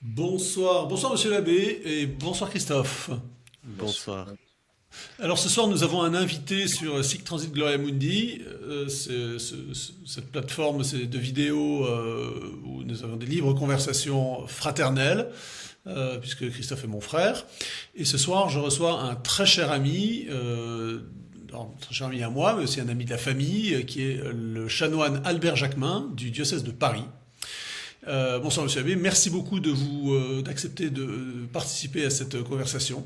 Bonsoir, bonsoir Monsieur l'abbé et bonsoir Christophe. Bonsoir. Alors ce soir nous avons un invité sur Sic Transit Gloria Mundi. Cette plateforme de vidéos où nous avons des libres conversations fraternelles, puisque Christophe est mon frère. Et ce soir je reçois un très cher ami, très cher ami à moi, mais aussi un ami de la famille, qui est le chanoine Albert Jacquemin du diocèse de Paris. Bonsoir Monsieur Abbé, merci beaucoup d'accepter de participer à cette conversation.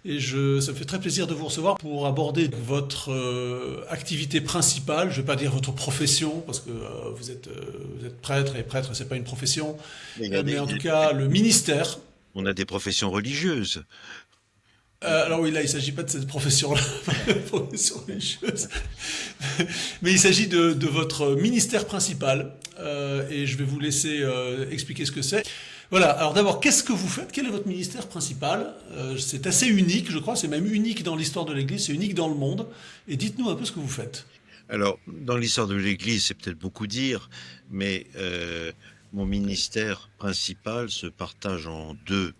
Ça me fait très plaisir de vous recevoir pour aborder votre activité principale. Je ne vais pas dire votre profession parce que vous êtes prêtre et prêtre c'est pas une profession, Mais il y a mais en tout des- cas le ministère. on a des professions religieuses. Alors oui, là, il ne s'agit pas de cette profession-là, profession religieuse, mais il s'agit de votre ministère principal, et je vais vous laisser expliquer ce que c'est. Voilà, alors d'abord, qu'est-ce que vous faites? Quel est votre ministère principal? C'est assez unique, je crois, c'est même unique dans l'histoire de l'Église, c'est unique dans le monde, et dites-nous un peu ce que vous faites. Alors, dans l'histoire de l'Église, c'est peut-être beaucoup dire, mais mon ministère principal se partage en deux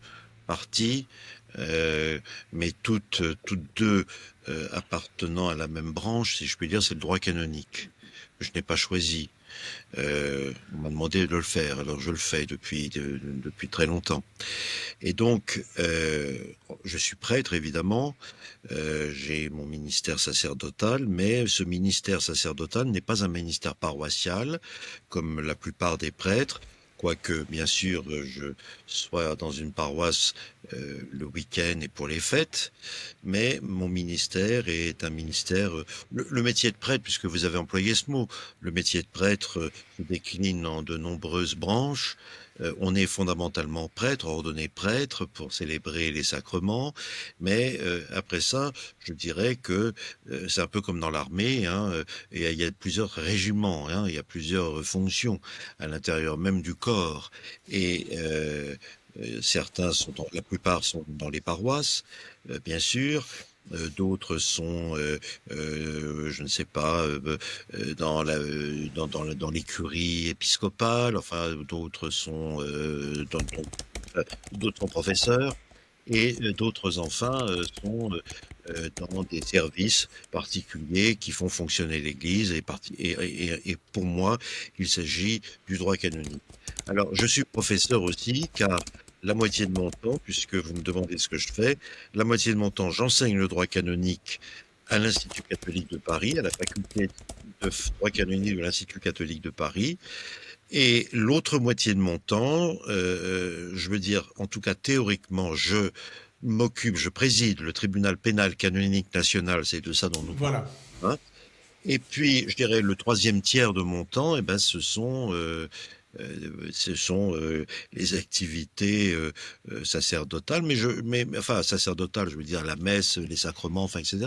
parties, mais toutes deux appartenant à la même branche, si je puis dire, c'est le droit canonique. Je n'ai pas choisi. On m'a demandé de le faire, alors je le fais depuis très longtemps. Et donc, je suis prêtre, évidemment. J'ai mon ministère sacerdotal, mais ce ministère sacerdotal n'est pas un ministère paroissial, comme la plupart des prêtres, quoique, bien sûr, je sois dans une paroisse le week-end et pour les fêtes, mais mon ministère est un ministère... le métier de prêtre, puisque vous avez employé ce mot, le métier de prêtre se décline en de nombreuses branches. On est fondamentalement prêtre, ordonné prêtre pour célébrer les sacrements, mais après ça, je dirais que c'est un peu comme dans l'armée, hein, et il y a plusieurs régiments, hein, il y a plusieurs fonctions à l'intérieur même du corps, et la plupart sont dans les paroisses, bien sûr. D'autres sont, je ne sais pas, dans l'écurie épiscopale. Enfin, d'autres sont, d'autres sont professeurs. Et d'autres, enfin, sont dans des services particuliers qui font fonctionner l'Église. Et pour moi, il s'agit du droit canonique. Alors, je suis professeur aussi, car la moitié de mon temps, puisque vous me demandez ce que je fais, la moitié de mon temps, j'enseigne le droit canonique à l'Institut catholique de Paris, à la faculté de droit canonique de l'Institut catholique de Paris. Et l'autre moitié de mon temps, je veux dire, en tout cas théoriquement, je préside le tribunal pénal canonique national, c'est de ça dont nous parlons. Voilà. Hein. Et puis, je dirais, le troisième tiers de mon temps, eh ben, ce sont les activités sacerdotales, mais enfin sacerdotales, je veux dire la messe, les sacrements, enfin etc.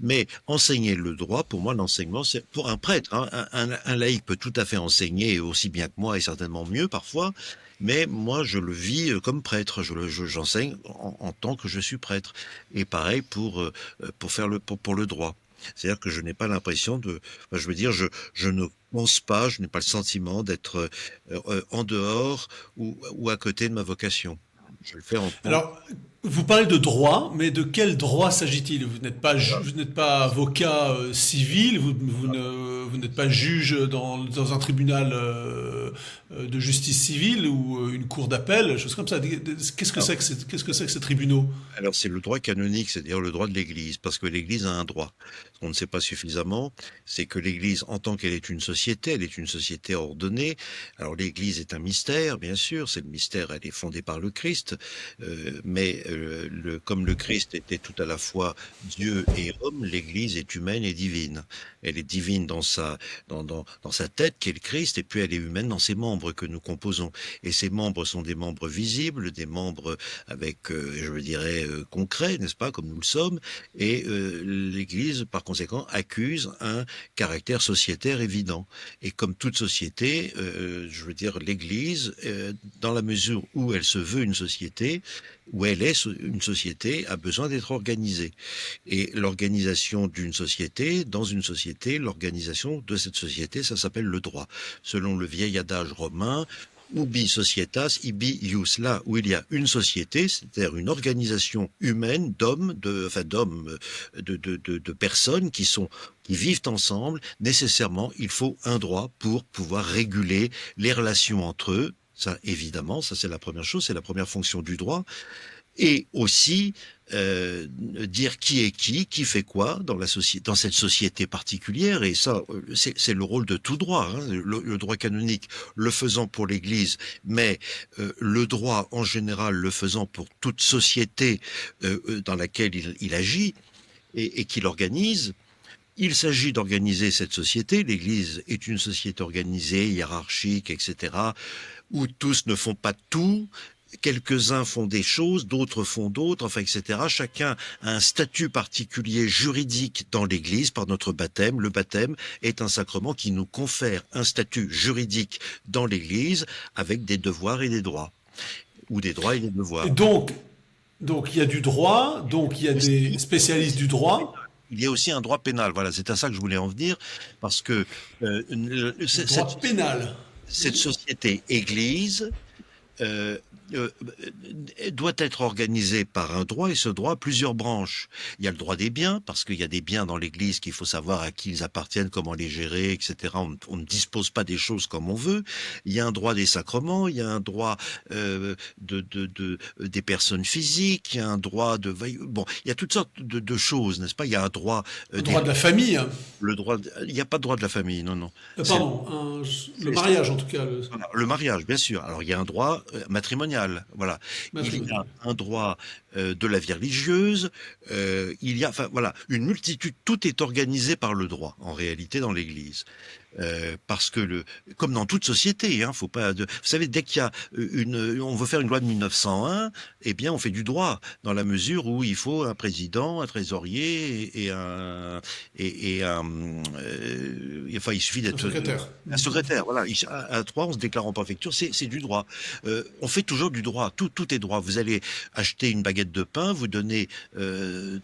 Mais enseigner le droit, pour moi, l'enseignement, c'est pour un prêtre. Hein, un laïc peut tout à fait enseigner aussi bien que moi et certainement mieux parfois. Mais moi, je le vis comme prêtre. J'enseigne en tant que je suis prêtre. Et pareil pour le droit. C'est-à-dire que je n'ai pas l'impression je veux dire, je ne pense pas, je n'ai pas le sentiment d'être en dehors ou à côté de ma vocation. Je le fais en tant que... Alors, vous parlez de droit, mais de quel droit s'agit-il? Vous n'êtes pas avocat civil, vous n'êtes pas juge dans un tribunal de justice civile ou une cour d'appel, choses comme ça. Qu'est-ce que c'est que ces tribunaux? Alors c'est le droit canonique, c'est-à-dire le droit de l'Église, parce que l'Église a un droit. Ce qu'on ne sait pas suffisamment, c'est que l'Église, en tant qu'elle est une société, elle est une société ordonnée. Alors l'Église est un mystère, bien sûr, c'est le mystère, elle est fondée par le Christ, comme le Christ était tout à la fois Dieu et homme, l'Église est humaine et divine. Elle est divine dans sa tête, qui est le Christ, et puis elle est humaine dans ses membres que nous composons. Et ces membres sont des membres visibles, des membres avec, je dirais, concrets, n'est-ce pas, comme nous le sommes, et l'Église, par conséquent, accuse un caractère sociétaire évident. Et comme toute société, je veux dire, l'Église, dans la mesure où elle se veut une société, où elle est une société, a besoin d'être organisée. Et l'organisation d'une société, dans une société, l'organisation de cette société, ça s'appelle le droit. Selon le vieil adage romain, Ubi societas, ibi ius. Là où il y a une société, c'est-à-dire une organisation humaine d'hommes, de personnes qui vivent ensemble, nécessairement, il faut un droit pour pouvoir réguler les relations entre eux. Ça, évidemment, ça c'est la première chose, c'est la première fonction du droit. Et aussi dire qui fait quoi dans dans cette société particulière. Et ça, c'est le rôle de tout droit, hein, le droit canonique le faisant pour l'Église, mais le droit en général le faisant pour toute société dans laquelle il agit et qu'il organise. Il s'agit d'organiser cette société. L'Église est une société organisée, hiérarchique, etc., où tous ne font pas tout. Quelques-uns font des choses, d'autres font d'autres, enfin, etc. Chacun a un statut particulier juridique dans l'Église par notre baptême. Le baptême est un sacrement qui nous confère un statut juridique dans l'Église avec des devoirs et des droits, ou des droits et des Et devoirs. donc il y a du droit, donc il y a des spécialistes du droit, Il y a aussi un droit pénal. Voilà, c'est à ça que je voulais en venir, parce que droit pénal. cette société Église euh, euh, doit être organisé par un droit, et ce droit a plusieurs branches. Il y a le droit des biens, parce qu'il y a des biens dans l'Église qu'il faut savoir à qui ils appartiennent, comment les gérer, etc. On ne dispose pas des choses comme on veut. Il y a un droit des sacrements, il y a un droit des personnes physiques, il y a un droit de... Bon, il y a toutes sortes de choses, n'est-ce pas? Il y a un droit Le droit de la famille, hein. il n'y a pas de droit de la famille, non, non. C'est Pardon, le mariage en tout cas, voilà, le mariage, bien sûr. Alors, il y a un droit matrimonial, voilà. Il y a matrimonial. un droit de la vie religieuse. Il y a, enfin, voilà, une multitude. Tout est organisé par le droit, en réalité, dans l'Église. Parce que comme dans toute société, hein, faut pas. Vous savez, dès qu'il y a on veut faire une loi de 1901, eh bien, on fait du droit dans la mesure où il faut un président, un trésorier enfin, il suffit Un d'être secrétaire. un secrétaire. Voilà, à trois, on se déclare en préfecture, c'est du droit. On fait toujours du droit. Tout est droit. Vous allez acheter une baguette de pain, vous donnez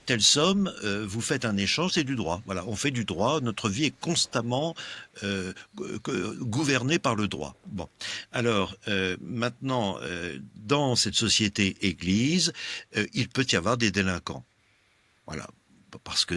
telle somme, vous faites un échange, c'est du droit. Voilà, on fait du droit. Notre vie est constamment gouvernée par le droit. Bon, alors maintenant, dans cette société Église, il peut y avoir des délinquants. Voilà. Parce que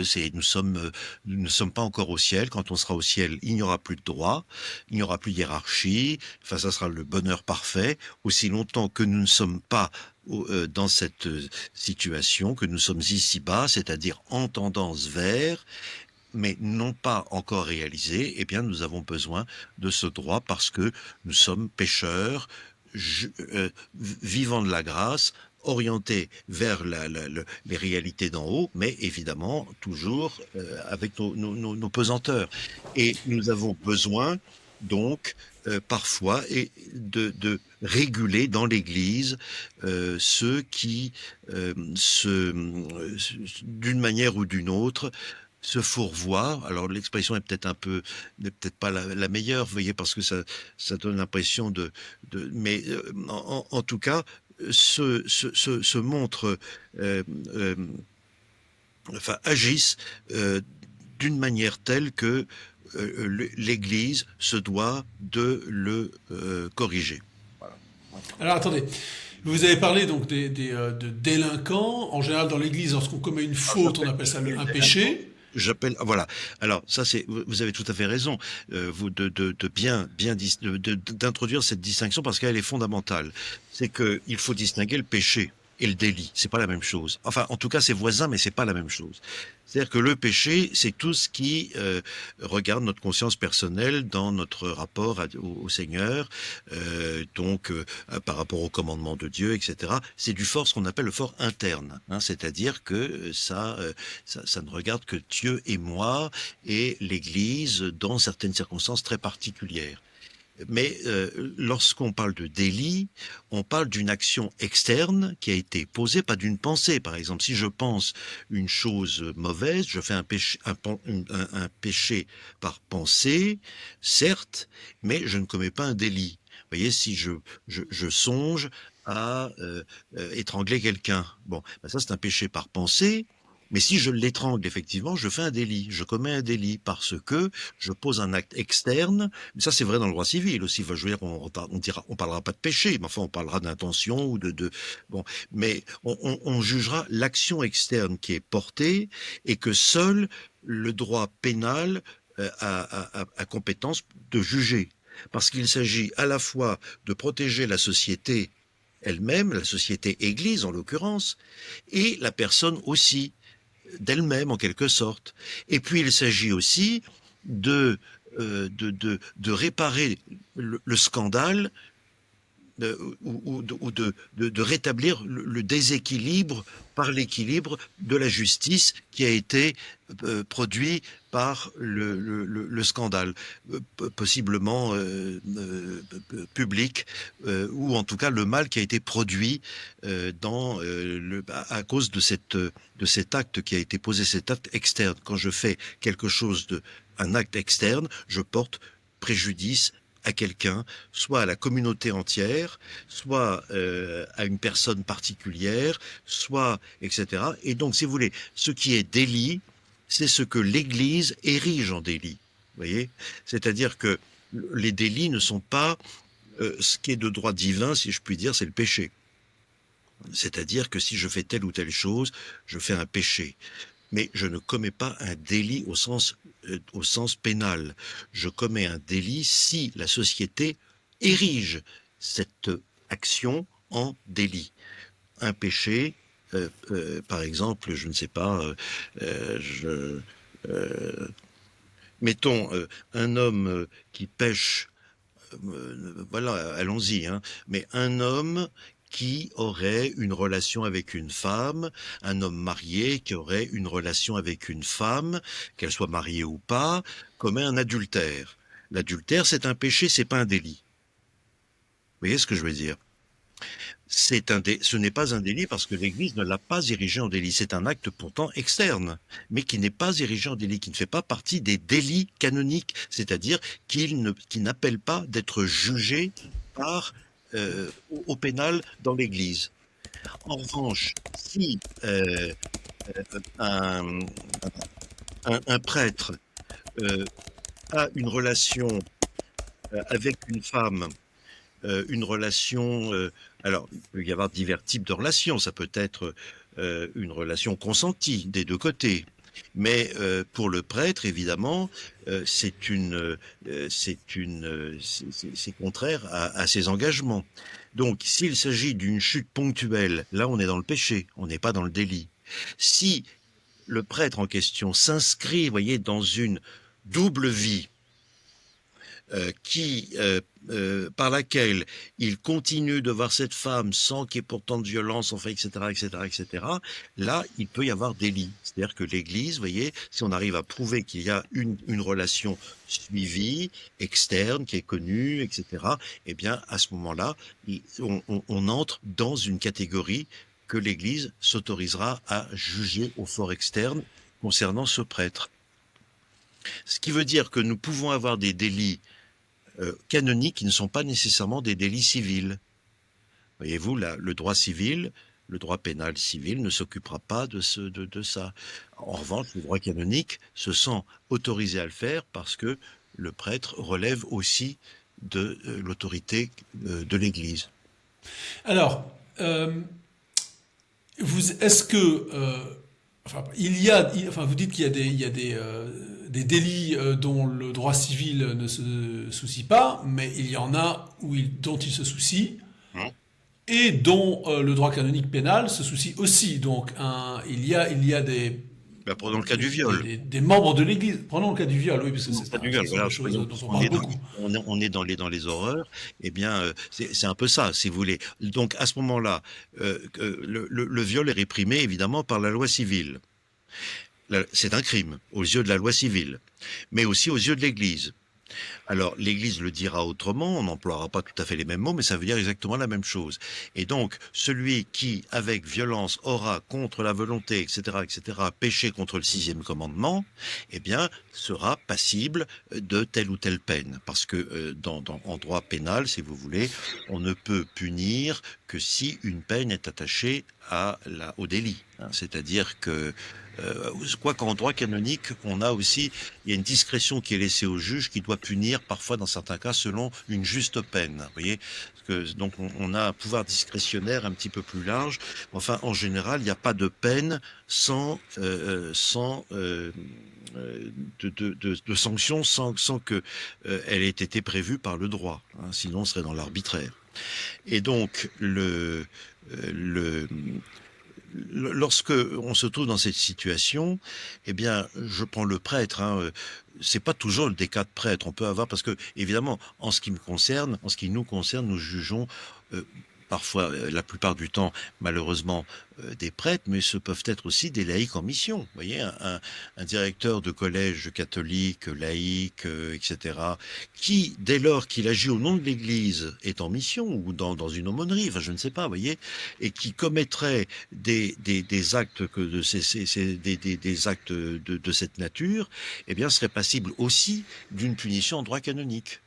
nous ne sommes pas encore au ciel. Quand on sera au ciel, il n'y aura plus de droit, il n'y aura plus de hiérarchie. Enfin, ça sera le bonheur parfait. Aussi longtemps que nous ne sommes pas dans cette situation, que nous sommes ici-bas, c'est-à-dire en tendance vers, mais non pas encore réalisé, eh bien, nous avons besoin de ce droit parce que nous sommes pécheurs, vivant de la grâce, orientés vers les réalités d'en haut, mais évidemment toujours avec nos pesanteurs. Et nous avons besoin donc parfois réguler dans l'Église ceux qui d'une manière ou d'une autre se fourvoient. Alors l'expression est n'est peut-être pas la meilleure, vous voyez, parce que ça donne l'impression mais en tout cas, se montrent, enfin agissent d'une manière telle que l'Église se doit de le corriger. Voilà. Alors attendez, vous avez parlé donc de délinquants. En général, dans l'Église, lorsqu'on commet une Alors, faute, on appelle ça un péché. Voilà. Alors ça vous avez tout à fait raison vous d'introduire cette distinction parce qu'elle est fondamentale. C'est que il faut distinguer le péché et le délit. C'est pas la même chose. Enfin, en tout cas, c'est voisin, mais c'est pas la même chose. C'est-à-dire que le péché, c'est tout ce qui regarde notre conscience personnelle dans notre rapport au Seigneur, par rapport au commandement de Dieu, etc. C'est ce qu'on appelle le fort interne, hein, c'est-à-dire que ça ne regarde que Dieu et moi et l'Église dans certaines circonstances très particulières. Mais lorsqu'on parle de délit, on parle d'une action externe qui a été posée, pas d'une pensée. Par exemple, si je pense une chose mauvaise, je fais un péché par pensée, certes, mais je ne commets pas un délit. Vous voyez, si je songe à étrangler quelqu'un, bon, ben ça c'est un péché par pensée, Mais si je l'étrangle, effectivement, je fais un délit, je commets un délit parce que je pose un acte externe. Mais ça, c'est vrai dans le droit civil aussi. Enfin, je veux dire, on parlera pas de péché, mais enfin, on parlera d'intention ou bon. Mais on jugera l'action externe qui est portée et que seul le droit pénal a compétence de juger. Parce qu'il s'agit à la fois de protéger la société elle-même, la société église en l'occurrence, et la personne aussi, d'elle-même en quelque sorte. Et puis il s'agit aussi de réparer le scandale ou de rétablir le déséquilibre par l'équilibre de la justice qui a été produit par le scandale, possiblement public, ou en tout cas le mal qui a été produit à cause de cet acte qui a été posé, cet acte externe. Quand je fais quelque chose un acte externe, je porte préjudice à quelqu'un, soit à la communauté entière, soit à une personne particulière, soit etc. Et donc, si vous voulez, ce qui est délit, c'est ce que l'Église érige en délit. Vous voyez, c'est-à-dire que les délits ne sont pas ce qui est de droit divin, si je puis dire, c'est le péché. C'est-à-dire que si je fais telle ou telle chose, je fais un péché. Mais je ne commets pas un délit au sens pénal. Je commets un délit si la société érige cette action en délit. Un péché, par exemple, je ne sais pas, mettons un homme qui pêche, voilà, allons-y, hein, mais un homme qui aurait une relation avec une femme, un homme marié qui aurait une relation avec une femme, qu'elle soit mariée ou pas, commet un adultère. L'adultère, c'est un péché, c'est pas un délit. Vous voyez ce que je veux dire? Ce n'est pas un délit parce que l'Église ne l'a pas érigé en délit. C'est un acte pourtant externe, mais qui n'est pas érigé en délit, qui ne fait pas partie des délits canoniques, c'est-à-dire qui n'appelle pas d'être jugé par au pénal dans l'Église. En revanche, si un, un prêtre a une relation avec une femme, une relation, alors il peut y avoir divers types de relations, ça peut être une relation consentie des deux côtés. Mais pour le prêtre, évidemment, c'est contraire à ses engagements. Donc, s'il s'agit d'une chute ponctuelle, là, on est dans le péché, on n'est pas dans le délit. Si le prêtre en question s'inscrit, vous voyez, dans une double vie, par laquelle il continue de voir cette femme sans qu'il y ait pourtant de violence, enfin, etc., etc., etc., là, il peut y avoir délit. C'est-à-dire que l'Église, vous voyez, si on arrive à prouver qu'il y a une relation suivie, externe, qui est connue, etc., eh bien, à ce moment-là, on entre dans une catégorie que l'Église s'autorisera à juger au fort externe concernant ce prêtre. Ce qui veut dire que nous pouvons avoir des délits canoniques qui ne sont pas nécessairement des délits civils. Voyez-vous, le droit civil, le droit pénal civil ne s'occupera pas de ça. En revanche, le droit canonique se sent autorisé à le faire parce que le prêtre relève aussi de l'autorité de l'Église. Alors, est-ce que, enfin, vous dites qu'il y a des délits dont le droit civil ne se soucie pas, mais il y en a dont il se soucie Hein? et dont le droit canonique pénal se soucie aussi. Donc, il y a Ben, prenons le cas du viol. des membres de l'Église. Prenons le cas du viol, oui, parce que Prenons le cas du ce viol. sont Voilà, des choses dont on parle beaucoup. on est dans les horreurs. Eh bien, c'est un peu ça, si vous voulez. Donc, à ce moment-là, le viol est réprimé évidemment par la loi civile. C'est un crime aux yeux de la loi civile, mais aussi aux yeux de l'Église. Alors, l'Église le dira autrement, on n'emploiera pas tout à fait les mêmes mots, mais ça veut dire exactement la même chose. Et donc, celui qui, avec violence, aura contre la volonté, etc., etc., péché contre le sixième commandement, eh bien, sera passible de telle ou telle peine. Parce que en droit pénal, si vous voulez, on ne peut punir que si une peine est attachée au délit, hein. C'est-à-dire que quoi qu'en droit canonique, il y a une discrétion qui est laissée au juge qui doit punir parfois dans certains cas selon une juste peine. Vous voyez, donc on a un pouvoir discrétionnaire un petit peu plus large. Enfin, en général, il n'y a pas de peine sans de sanction sans que elle ait été prévue par le droit, hein, sinon on serait dans l'arbitraire. Et donc le lorsque on se trouve dans cette situation, eh bien, je prends le prêtre, hein, c'est pas toujours des cas de prêtre. On peut avoir, parce que évidemment, en ce qui nous concerne, nous jugeons euh, parfois, la plupart du temps, malheureusement, des prêtres, mais ce peuvent être aussi des laïcs en mission. Vous voyez, un directeur de collège catholique, laïque, etc., qui, dès lors qu'il agit au nom de l'Église, est en mission ou dans une aumônerie, enfin je ne sais pas, vous voyez, et qui commettrait des actes des actes de cette nature, eh bien, serait passible aussi d'une punition en droit canonique.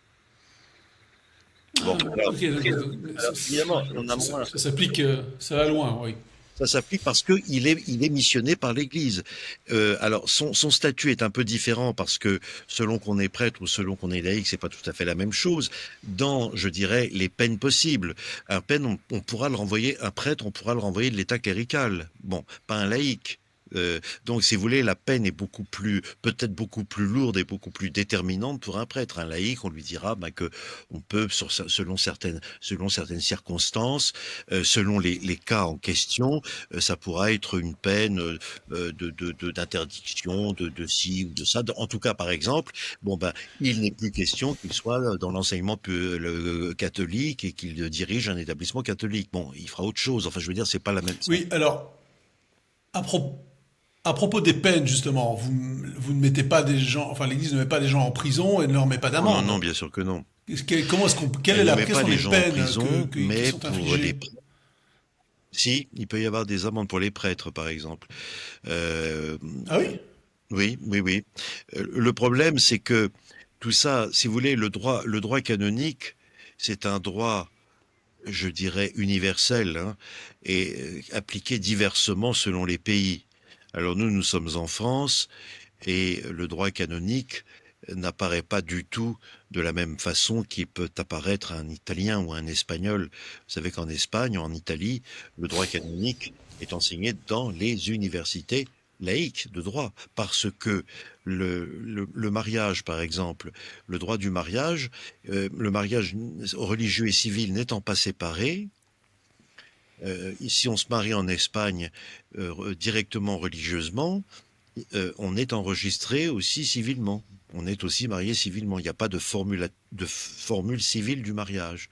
Bon, alors, Ok, alors, évidemment, on a moins. ça s'applique, ça va loin, oui. Ça s'applique parce que il est missionné par l'Église. Alors son statut est un peu différent parce que selon qu'on est prêtre ou selon qu'on est laïque, c'est pas tout à fait la même chose. Dans, je dirais, les peines possibles, on pourra le renvoyer, un prêtre, on pourra le renvoyer de l'état clérical. Bon, pas un laïque. Donc, si vous voulez, la peine est peut-être beaucoup plus lourde et beaucoup plus déterminante pour un prêtre. Un laïc, on lui dira que on peut, selon certaines circonstances, selon les cas en question, ça pourra être une peine d'interdiction, de ci ou de ça. En tout cas, par exemple, il n'est plus question qu'il soit dans l'enseignement catholique et qu'il dirige un établissement catholique. Bon, il fera autre chose. Enfin, je veux dire, c'est pas la même. Oui, alors, à propos. À propos des peines, justement, vous ne mettez pas des gens, enfin l'Église ne met pas des gens en prison et ne leur met pas Oh non, d'amende. non, bien sûr que non. Comment est-ce Elle ne met quelles pas sont les les gens en peines prison, qui mais sont pour infligées? Si, il peut y avoir des amendes pour les prêtres, par exemple. Euh, Ah oui? oui, oui, oui. Le problème, c'est que tout ça, si vous voulez, le droit canonique, c'est un droit, je dirais, universel, hein, et appliqué diversement selon les pays. Alors nous sommes en France, et le droit canonique n'apparaît pas du tout de la même façon qu'il peut apparaître à un Italien ou à un Espagnol. Vous savez qu'en Espagne ou en Italie, le droit canonique est enseigné dans les universités laïques de droit, parce que le mariage, par exemple, le droit du mariage, le mariage religieux et civil n'étant pas séparé, si on se marie en Espagne directement religieusement, on est enregistré aussi civilement. On est aussi marié civilement. Il n'y a pas de formule civile du mariage.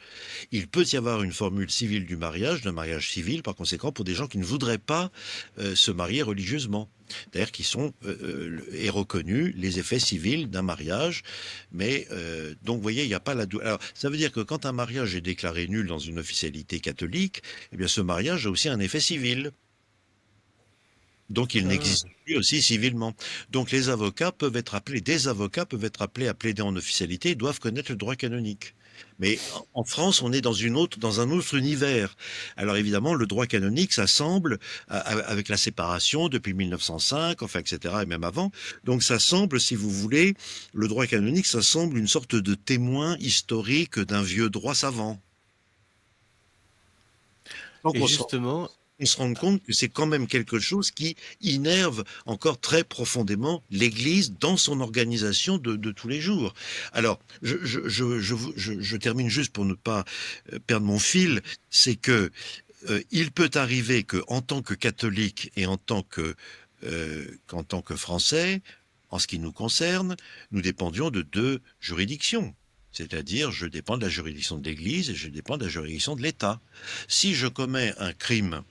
Il peut y avoir une formule civile du mariage, d'un mariage civil, par conséquent, pour des gens qui ne voudraient pas se marier religieusement. D'ailleurs, qui sont et reconnus les effets civils d'un mariage. Mais donc, vous voyez, il n'y a pas la double. Alors, ça veut dire que quand un mariage est déclaré nul dans une officialité catholique, eh bien, ce mariage a aussi un effet civil. Donc il Ah. n'existe plus aussi civilement. Donc des avocats peuvent être appelés à plaider en officialité et doivent connaître le droit canonique. Mais en France, on est dans un autre univers. Alors évidemment, le droit canonique, ça semble, avec la séparation depuis 1905, enfin, etc., et même avant, donc ça semble, si vous voulez, le droit canonique, ça semble une sorte de témoin historique d'un vieux droit savant. Donc Et justement, on se rend compte que c'est quand même quelque chose qui innerve encore très profondément l'Église dans son organisation de tous les jours. Alors, je termine juste pour ne pas perdre mon fil, c'est que il peut arriver que, en tant que catholique et qu'en tant que Français, en ce qui nous concerne, nous dépendions de deux juridictions. C'est-à-dire, je dépends de la juridiction de l'Église et je dépends de la juridiction de l'État. Si je commets un crime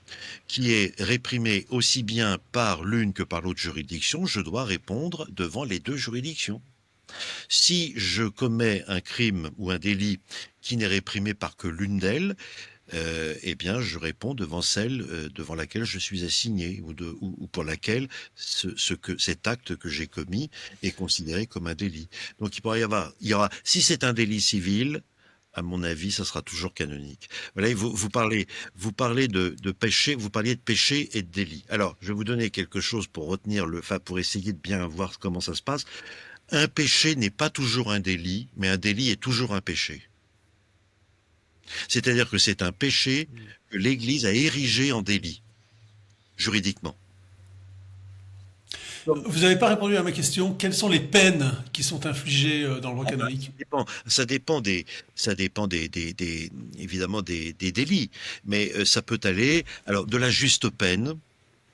qui est réprimé aussi bien par l'une que par l'autre juridiction, je dois répondre devant les deux juridictions. Si je commets un crime ou un délit qui n'est réprimé par que l'une d'elles, eh bien, je réponds devant celle devant laquelle je suis assigné ou pour laquelle cet acte que j'ai commis est considéré comme un délit. Donc, il y aura, si c'est un délit civil, à mon avis, ça sera toujours canonique. Voilà, et vous parlez de péché, vous parliez de péché et de délit. Alors, je vais vous donner quelque chose pour retenir enfin, pour essayer de bien voir comment ça se passe. Un péché n'est pas toujours un délit, mais un délit est toujours un péché. C'est-à-dire que c'est un péché que l'Église a érigé en délit, juridiquement. Vous n'avez pas répondu à ma question. Quelles sont les peines qui sont infligées dans le droit Ah bah, canonique? ça dépend évidemment des délits, mais ça peut aller, alors de la juste peine.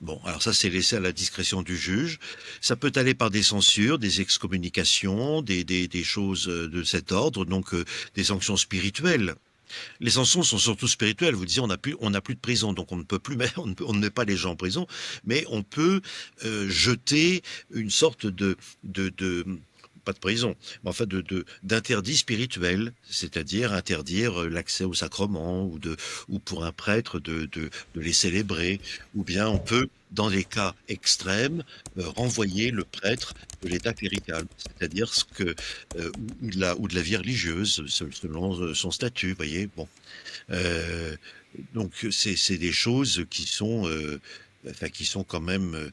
Bon, alors ça c'est laissé à la discrétion du juge. Ça peut aller par des censures, des excommunications, des choses de cet ordre, donc des sanctions spirituelles. Les sanctions sont surtout spirituelles. Vous disiez, on n'a plus de prison, donc on ne peut plus mettre, on ne met pas les gens en prison, mais on peut jeter une sorte de pas de prison, mais enfin d'interdit spirituel, c'est-à-dire interdire l'accès aux sacrements ou pour un prêtre de les célébrer, ou bien on peut, dans des cas extrêmes, renvoyer le prêtre de l'état clérical, c'est-à-dire ou de la vie religieuse, selon son statut, vous voyez. Bon, euh, donc c'est des choses enfin, qui sont quand même.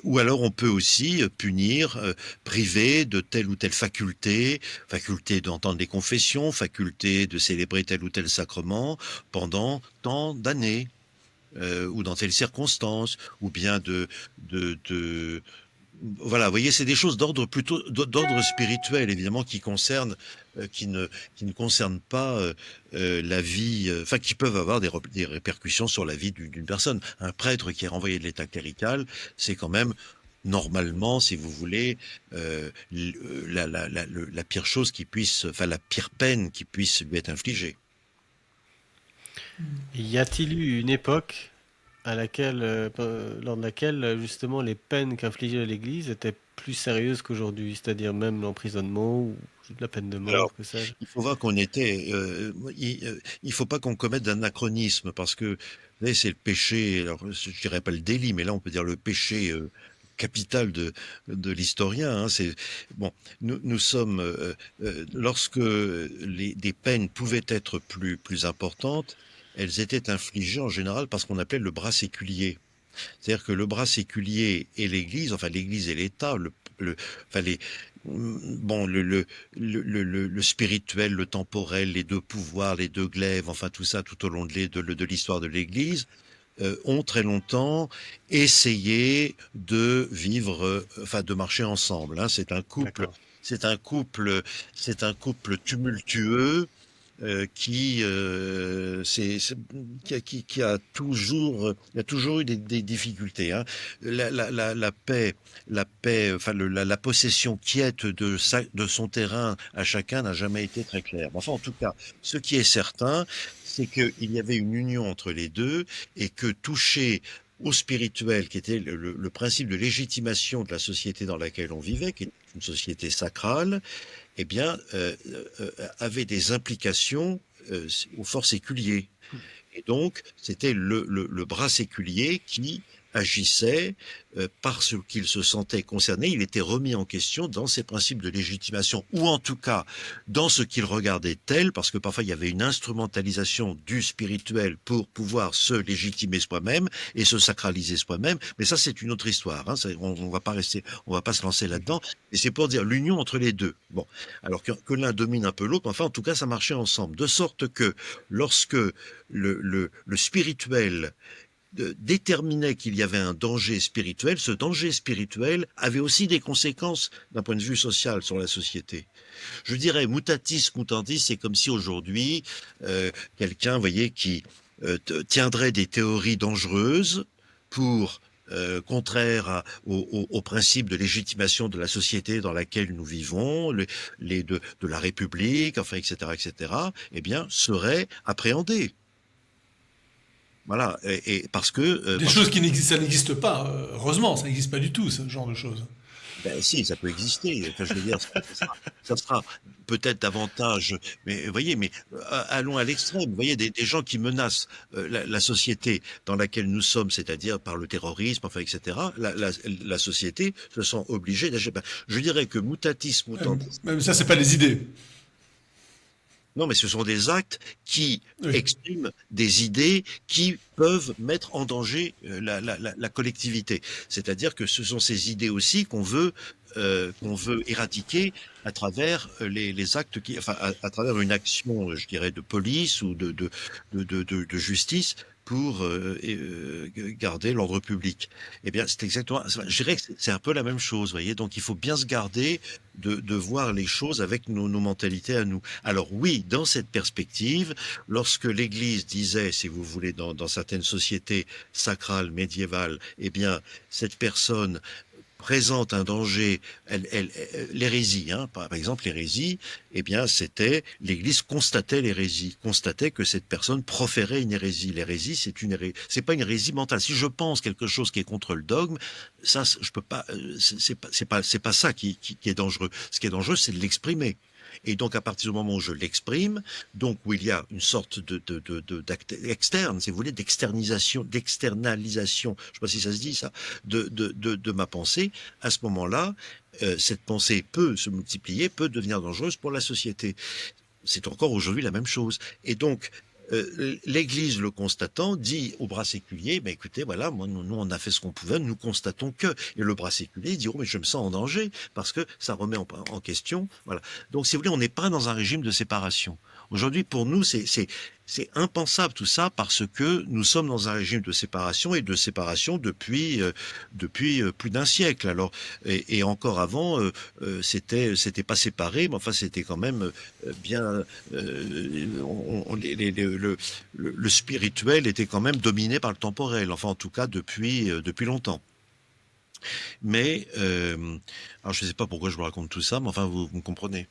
Ou alors on peut aussi punir, priver de telle ou telle faculté, faculté d'entendre des confessions, faculté de célébrer tel ou tel sacrement pendant tant d'années, ou dans telles circonstances, ou bien voilà, vous voyez, c'est des choses d'ordre plutôt d'ordre spirituel, évidemment, qui ne concernent pas la vie, enfin, qui peuvent avoir des répercussions sur la vie d'une personne. Un prêtre qui est renvoyé de l'état clérical, c'est quand même normalement, si vous voulez, la pire chose qui puisse, enfin, la pire peine qui puisse lui être infligée. Y a-t-il eu une époque lors de laquelle justement les peines qu'infligeait l'Église étaient plus sérieuses qu'aujourd'hui, c'est-à-dire même l'emprisonnement ou la peine de mort, Alors, que sais-je? il faut voir qu'on était, il faut pas qu'on commette d'anachronisme parce que, vous savez, c'est le péché, alors je dirais pas le délit, mais là on peut dire le péché capital de l'historien. Hein, c'est bon, nous sommes lorsque des peines pouvaient être plus importantes, elles étaient infligées en général par ce qu'on appelait le bras séculier. C'est-à-dire que le bras séculier et l'Église, enfin l'Église et l'État, enfin bon, le spirituel, le temporel, les deux pouvoirs, les deux glaives, enfin tout ça tout au long de l'histoire de l'Église, ont très longtemps essayé de vivre, enfin de marcher ensemble. Hein. D'accord. C'est un couple, c'est un couple tumultueux qui a toujours, il y a toujours eu des difficultés. Hein. La paix, enfin la possession quiète de son terrain à chacun n'a jamais été très claire. Enfin, en tout cas, ce qui est certain, c'est qu'il y avait une union entre les deux et que toucher au spirituel, qui était le principe de légitimation de la société dans laquelle on vivait, qui est une société sacrale, eh bien, avait des implications au fort séculier. Et donc, c'était le bras séculier qui agissait parce qu'il se sentait concerné, il était remis en question dans ses principes de légitimation, ou en tout cas dans ce qu'il regardait tel, parce que parfois il y avait une instrumentalisation du spirituel pour pouvoir se légitimer soi-même et se sacraliser soi-même, mais ça c'est une autre histoire, hein, on va pas on va pas se lancer là-dedans, et c'est pour dire l'union entre les deux. Bon, alors que l'un domine un peu l'autre, enfin en tout cas ça marchait ensemble, de sorte que lorsque le spirituel déterminait qu'il y avait un danger spirituel, ce danger spirituel avait aussi des conséquences d'un point de vue social sur la société. Je dirais mutatis mutandis, c'est comme si aujourd'hui quelqu'un, vous voyez, qui tiendrait des théories dangereuses pour au principe de légitimation de la société dans laquelle nous vivons, de la République, enfin, etc., eh bien, serait appréhendé. Voilà, et Des choses qui n'existent, ça n'existe pas. Heureusement, ça n'existe pas du tout, ce genre de choses. ben si, ça peut exister. Enfin, je veux dire, ça sera peut-être davantage. Mais vous voyez, mais allons à l'extrême. Vous voyez, des gens qui menacent la société dans laquelle nous sommes, c'est-à-dire par le terrorisme, enfin, etc. La société se sent obligée d'agir. Ben, je dirais que mutatis mutandis. Même ça, c'est pas les idées. Non, mais ce sont des actes qui Oui. expriment des idées qui peuvent mettre en danger la collectivité. C'est-à-dire que ce sont ces idées aussi qu'on veut éradiquer à travers les actes qui, enfin, à travers une action, je dirais, de police ou de justice pour garder l'ordre public. Eh bien, c'est exactement, je dirais que c'est un peu la même chose, vous voyez. Donc, il faut bien se garder de voir les choses avec nos mentalités à nous. Alors oui, dans cette perspective, lorsque l'Église disait, si vous voulez, dans certaines sociétés sacrales, médiévales, eh bien, cette personne présente un danger, l'hérésie, hein, par exemple l'hérésie, eh bien c'était l'Église constatait l'hérésie, constatait que cette personne proférait une hérésie. L'hérésie, c'est pas une hérésie mentale. Si je pense quelque chose qui est contre le dogme, ça je peux pas, c'est pas ça qui est dangereux. Ce qui est dangereux, c'est de l'exprimer. Et donc, à partir du moment où je l'exprime, donc où il y a une sorte d'acte externe, si vous voulez, d'externalisation, je ne sais pas si ça se dit ça, de ma pensée, à ce moment-là, cette pensée peut se multiplier, peut devenir dangereuse pour la société. C'est encore aujourd'hui la même chose. Et donc, l'Église, le constatant, dit au bras séculier, ben écoutez, voilà, moi, nous, on a fait ce qu'on pouvait, nous constatons que. Et le bras séculier dit, oh, mais je me sens en danger, parce que ça remet en question. Voilà. Donc, si vous voulez, on n'est pas dans un régime de séparation. Aujourd'hui, pour nous, c'est impensable tout ça, parce que nous sommes dans un régime de séparation, et de séparation depuis plus d'un siècle. Alors, et encore avant, c'était pas séparé, mais enfin, c'était quand même bien, le spirituel était quand même dominé par le temporel, enfin en tout cas depuis longtemps. Mais alors je ne sais pas pourquoi je vous raconte tout ça, mais enfin vous me comprenez.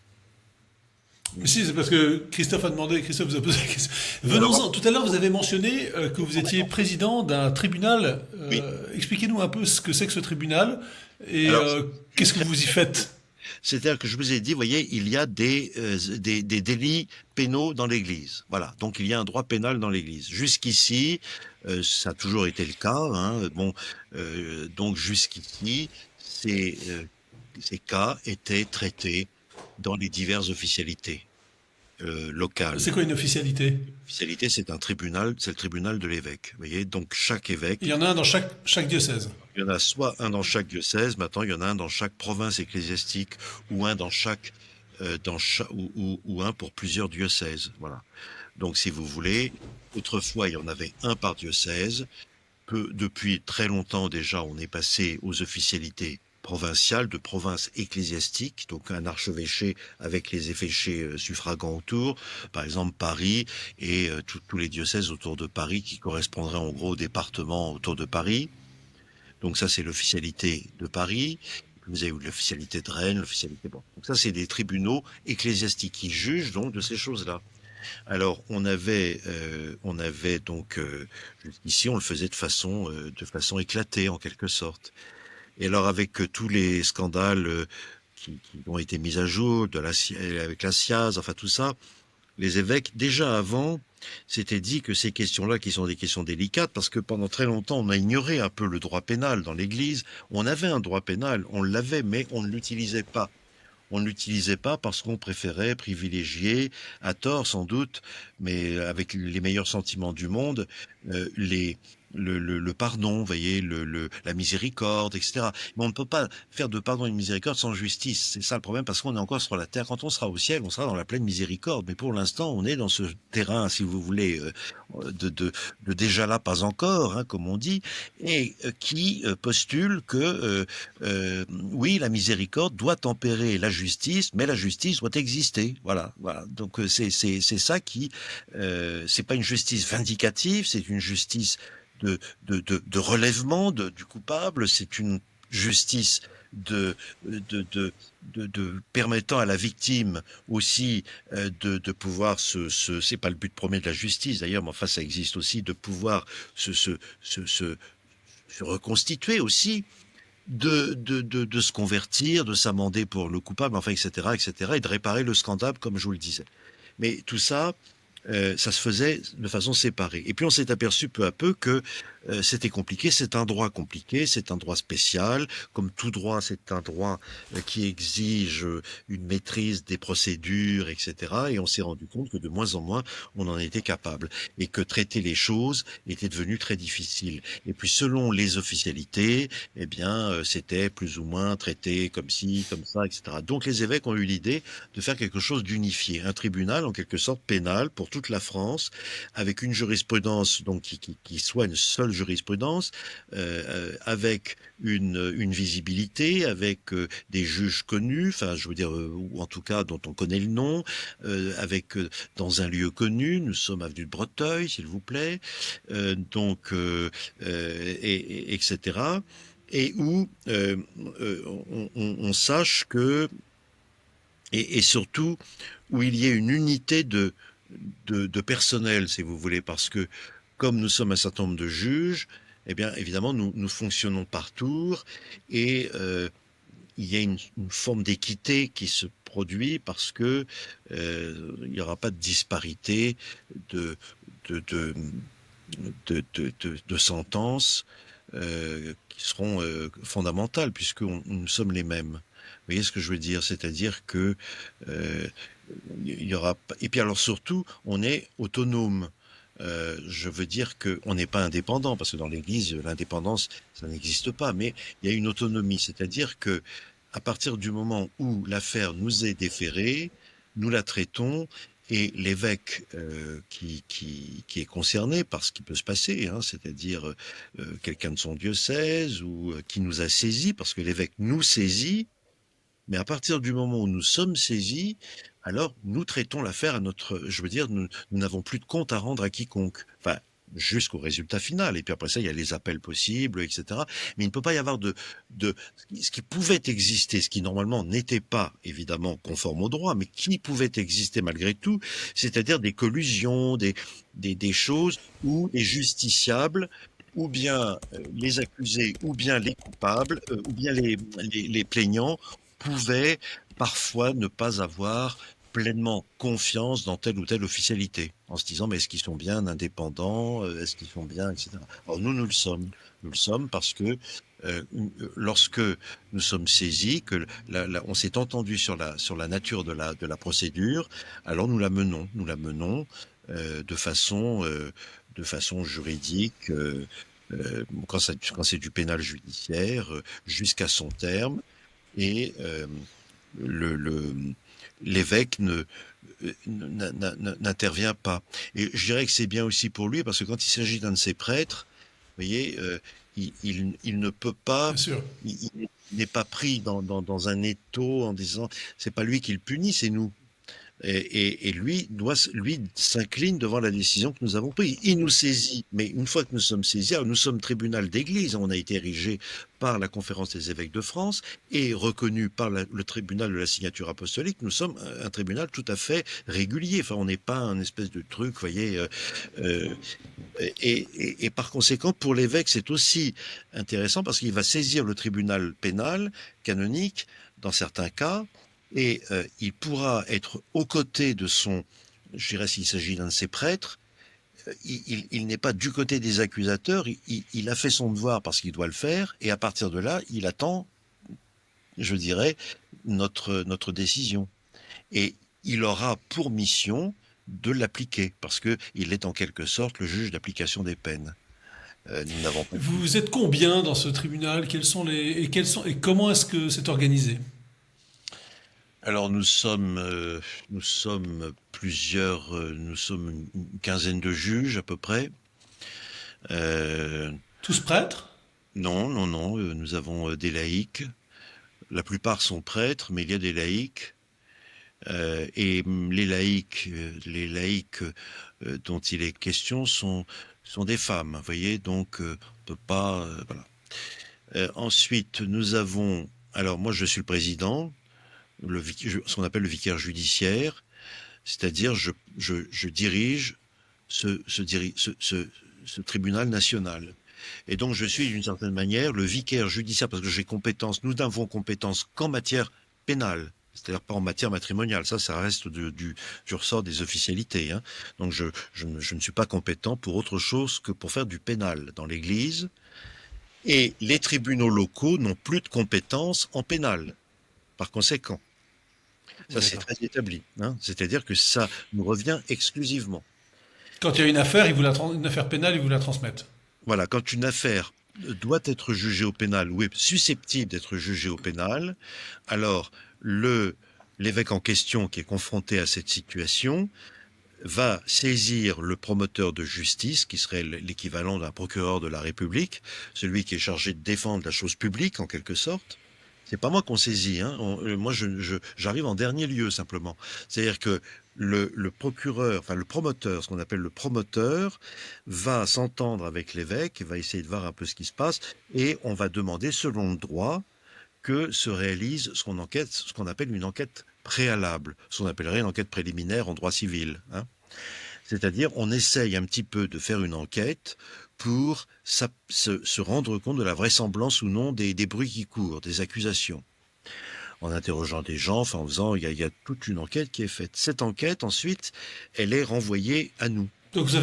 Mais si, c'est parce que Christophe a demandé, Christophe vous a posé la question. Alors, Venons-en. Tout à l'heure, vous avez mentionné que vous étiez président d'un tribunal. oui. Expliquez-nous un peu ce que c'est que ce tribunal et Alors, qu'est-ce que vous y faites. c'est-à-dire que je vous ai dit, vous voyez, il y a des délits pénaux dans l'Église. Voilà. Donc il y a un droit pénal dans l'Église. Jusqu'ici, ça a toujours été le cas. Hein. Bon, donc jusqu'ici, ces cas étaient traités dans les diverses officialités locales. C'est quoi une officialité? Officialité, c'est un tribunal, c'est le tribunal de l'évêque. Vous voyez, donc chaque Il évêque, y en a un dans chaque diocèse. il y en a soit un dans chaque diocèse, maintenant il y en a un dans chaque province ecclésiastique, ou un dans chaque, ou un pour plusieurs diocèses. Voilà. Donc, si vous voulez, autrefois il y en avait un par diocèse. Depuis très longtemps déjà, on est passé aux officialités provinciales, de provinces ecclésiastiques, donc un archevêché avec les évêchés suffragants autour, par exemple Paris et tous les diocèses autour de Paris qui correspondraient en gros au département autour de Paris. Donc ça, c'est l'officialité de Paris. Vous avez l'officialité de Rennes, l'officialité... Bon. Donc ça, c'est des tribunaux ecclésiastiques qui jugent donc de ces choses-là. Alors, on avait donc ici, on le faisait de façon éclatée en quelque sorte. Et alors, avec tous les scandales qui ont été mis à jour, avec la SIAZ, enfin tout ça, les évêques déjà avant s'étaient dit que ces questions-là, qui sont des questions délicates, parce que pendant très longtemps, on a ignoré un peu le droit pénal dans l'Église. On avait un droit pénal, on l'avait, mais on ne l'utilisait pas. On ne l'utilisait pas parce qu'on préférait privilégier, à tort sans doute, mais avec les meilleurs sentiments du monde, les le pardon, vous voyez, la miséricorde, etc. Mais on ne peut pas faire de pardon et de miséricorde sans justice. C'est ça le problème, parce qu'on est encore sur la terre. Quand on sera au ciel, on sera dans la pleine miséricorde. Mais pour l'instant, on est dans ce terrain, si vous voulez, de déjà là, pas encore, hein, comme on dit, et qui postule que oui, la miséricorde doit tempérer la justice, mais la justice doit exister. Voilà, voilà. Donc c'est ça qui, c'est pas une justice vindicative, c'est une justice de relèvement du coupable, c'est une justice de permettant à la victime aussi de pouvoir c'est pas le but premier de la justice d'ailleurs, mais enfin ça existe aussi, de pouvoir se reconstituer aussi, de se convertir, de s'amender pour le coupable, enfin etc., etc., et de réparer le scandale comme je vous le disais. Mais tout ça, ça se faisait de façon séparée. Et puis on s'est aperçu peu à peu que c'était compliqué, c'est un droit compliqué, c'est un droit spécial. Comme tout droit, c'est un droit qui exige une maîtrise des procédures, etc. Et on s'est rendu compte que de moins en moins, on en était capable. Et que traiter les choses était devenu très difficile. Et puis selon les officialités, eh bien, c'était plus ou moins traité comme ci, comme ça, etc. Donc les évêques ont eu l'idée de faire quelque chose d'unifié, un tribunal en quelque sorte pénal pour toute la France, avec une jurisprudence donc qui soit une seule jurisprudence, avec une visibilité, avec des juges connus, enfin je veux dire, ou en tout cas dont on connaît le nom, avec dans un lieu connu, nous sommes avenue de Breteuil, s'il vous plaît, etc. Et où on sache que et surtout où il y ait une unité de personnel, si vous voulez, parce que comme nous sommes un certain nombre de juges, eh bien, évidemment, nous fonctionnons par tour et il y a une forme d'équité qui se produit parce que il n'y aura pas de disparité de, de, de, de sentences qui seront fondamentales puisque nous sommes les mêmes. Vous voyez ce que je veux dire? C'est-à-dire que euh, il y aura et puis alors surtout on est autonome. Je veux dire qu'on n'est pas indépendant parce que dans l'Église l'indépendance ça n'existe pas, mais il y a une autonomie, c'est-à-dire que à partir du moment où l'affaire nous est déférée, nous la traitons et l'évêque qui est concerné par ce qui peut se passer, hein, c'est-à-dire quelqu'un de son diocèse ou qui nous a saisis, parce que l'évêque nous saisit, mais à partir du moment où nous sommes saisis, alors nous traitons l'affaire à notre, je veux dire, nous n'avons plus de compte à rendre à quiconque. Enfin, jusqu'au résultat final. Et puis après ça, il y a les appels possibles, etc. Mais il ne peut pas y avoir de ce qui pouvait exister, ce qui normalement n'était pas évidemment conforme au droit, mais qui pouvait exister malgré tout, c'est-à-dire des collusions, des choses où les justiciables ou bien les accusés, ou bien les coupables, ou bien les plaignants pouvaient parfois ne pas avoir pleinement confiance dans telle ou telle officialité, en se disant mais est-ce qu'ils sont bien indépendants, est-ce qu'ils sont bien, etc. Alors nous le sommes. Nous le sommes parce que lorsque nous sommes saisis, que on s'est entendu sur la nature de la procédure, alors nous la menons de façon juridique, quand c'est du pénal judiciaire, jusqu'à son terme, et le l'évêque n'intervient pas. Et je dirais que c'est bien aussi pour lui, parce que quand il s'agit d'un de ses prêtres, vous voyez, il ne peut pas, Bien sûr. il n'est pas pris dans un étau en disant, c'est pas lui qui le punit, c'est nous. Et lui s'incline devant la décision que nous avons prise. Il nous saisit, mais une fois que nous sommes saisis, alors nous sommes tribunal d'église, on a été érigé par la Conférence des évêques de France et reconnu par le tribunal de la signature apostolique. Nous sommes un tribunal tout à fait régulier. Enfin, on n'est pas un espèce de truc, vous voyez. Et par conséquent, pour l'évêque, c'est aussi intéressant parce qu'il va saisir le tribunal pénal canonique dans certains cas. Et il pourra être aux côtés de son, je dirais s'il s'agit d'un de ses prêtres, il n'est pas du côté des accusateurs, il a fait son devoir parce qu'il doit le faire, et à partir de là, il attend, je dirais, notre décision. Et il aura pour mission de l'appliquer, parce qu'il est en quelque sorte le juge d'application des peines. Nous n'avons pas... Vous êtes combien dans ce tribunal? Et comment est-ce que c'est organisé? Alors nous sommes plusieurs, nous sommes une quinzaine de juges à peu près. Euh, Tous prêtres? non, nous avons des laïcs. La plupart sont prêtres, mais il y a des laïcs. Et les laïcs dont il est question sont des femmes. Vous voyez, donc on peut pas. Voilà. Ensuite, nous avons. Alors moi, je suis le président. Ce qu'on appelle le vicaire judiciaire, c'est-à-dire je dirige ce tribunal national. Et donc je suis d'une certaine manière le vicaire judiciaire parce que j'ai compétence, nous n'avons compétence qu'en matière pénale. C'est-à-dire pas en matière matrimoniale. Ça reste du ressort des officialités, hein. Donc je ne suis pas compétent pour autre chose que pour faire du pénal dans l'Église. Et les tribunaux locaux n'ont plus de compétences en pénal, par conséquent. Ça, c'est D'accord. très établi, hein. C'est-à-dire que ça nous revient exclusivement. Quand il y a une affaire, une affaire pénale, ils vous la transmettent. Voilà, quand une affaire doit être jugée au pénal ou est susceptible d'être jugée au pénal, alors l'évêque en question qui est confronté à cette situation va saisir le promoteur de justice, qui serait l'équivalent d'un procureur de la République, celui qui est chargé de défendre la chose publique en quelque sorte. C'est pas moi qu'on saisit, hein. Moi, j'arrive en dernier lieu simplement. C'est-à-dire que le procureur, enfin le promoteur, ce qu'on appelle le promoteur, va s'entendre avec l'évêque, va essayer de voir un peu ce qui se passe, et on va demander, selon le droit, que se réalise ce qu'on appelle une enquête préalable, ce qu'on appellerait une enquête préliminaire en droit civil, hein. C'est-à-dire, on essaye un petit peu de faire une enquête pour se rendre compte de la vraisemblance ou non des bruits qui courent, des accusations. En interrogeant des gens, enfin en faisant, il y a toute une enquête qui est faite. Cette enquête, ensuite, elle est renvoyée à nous. Donc vous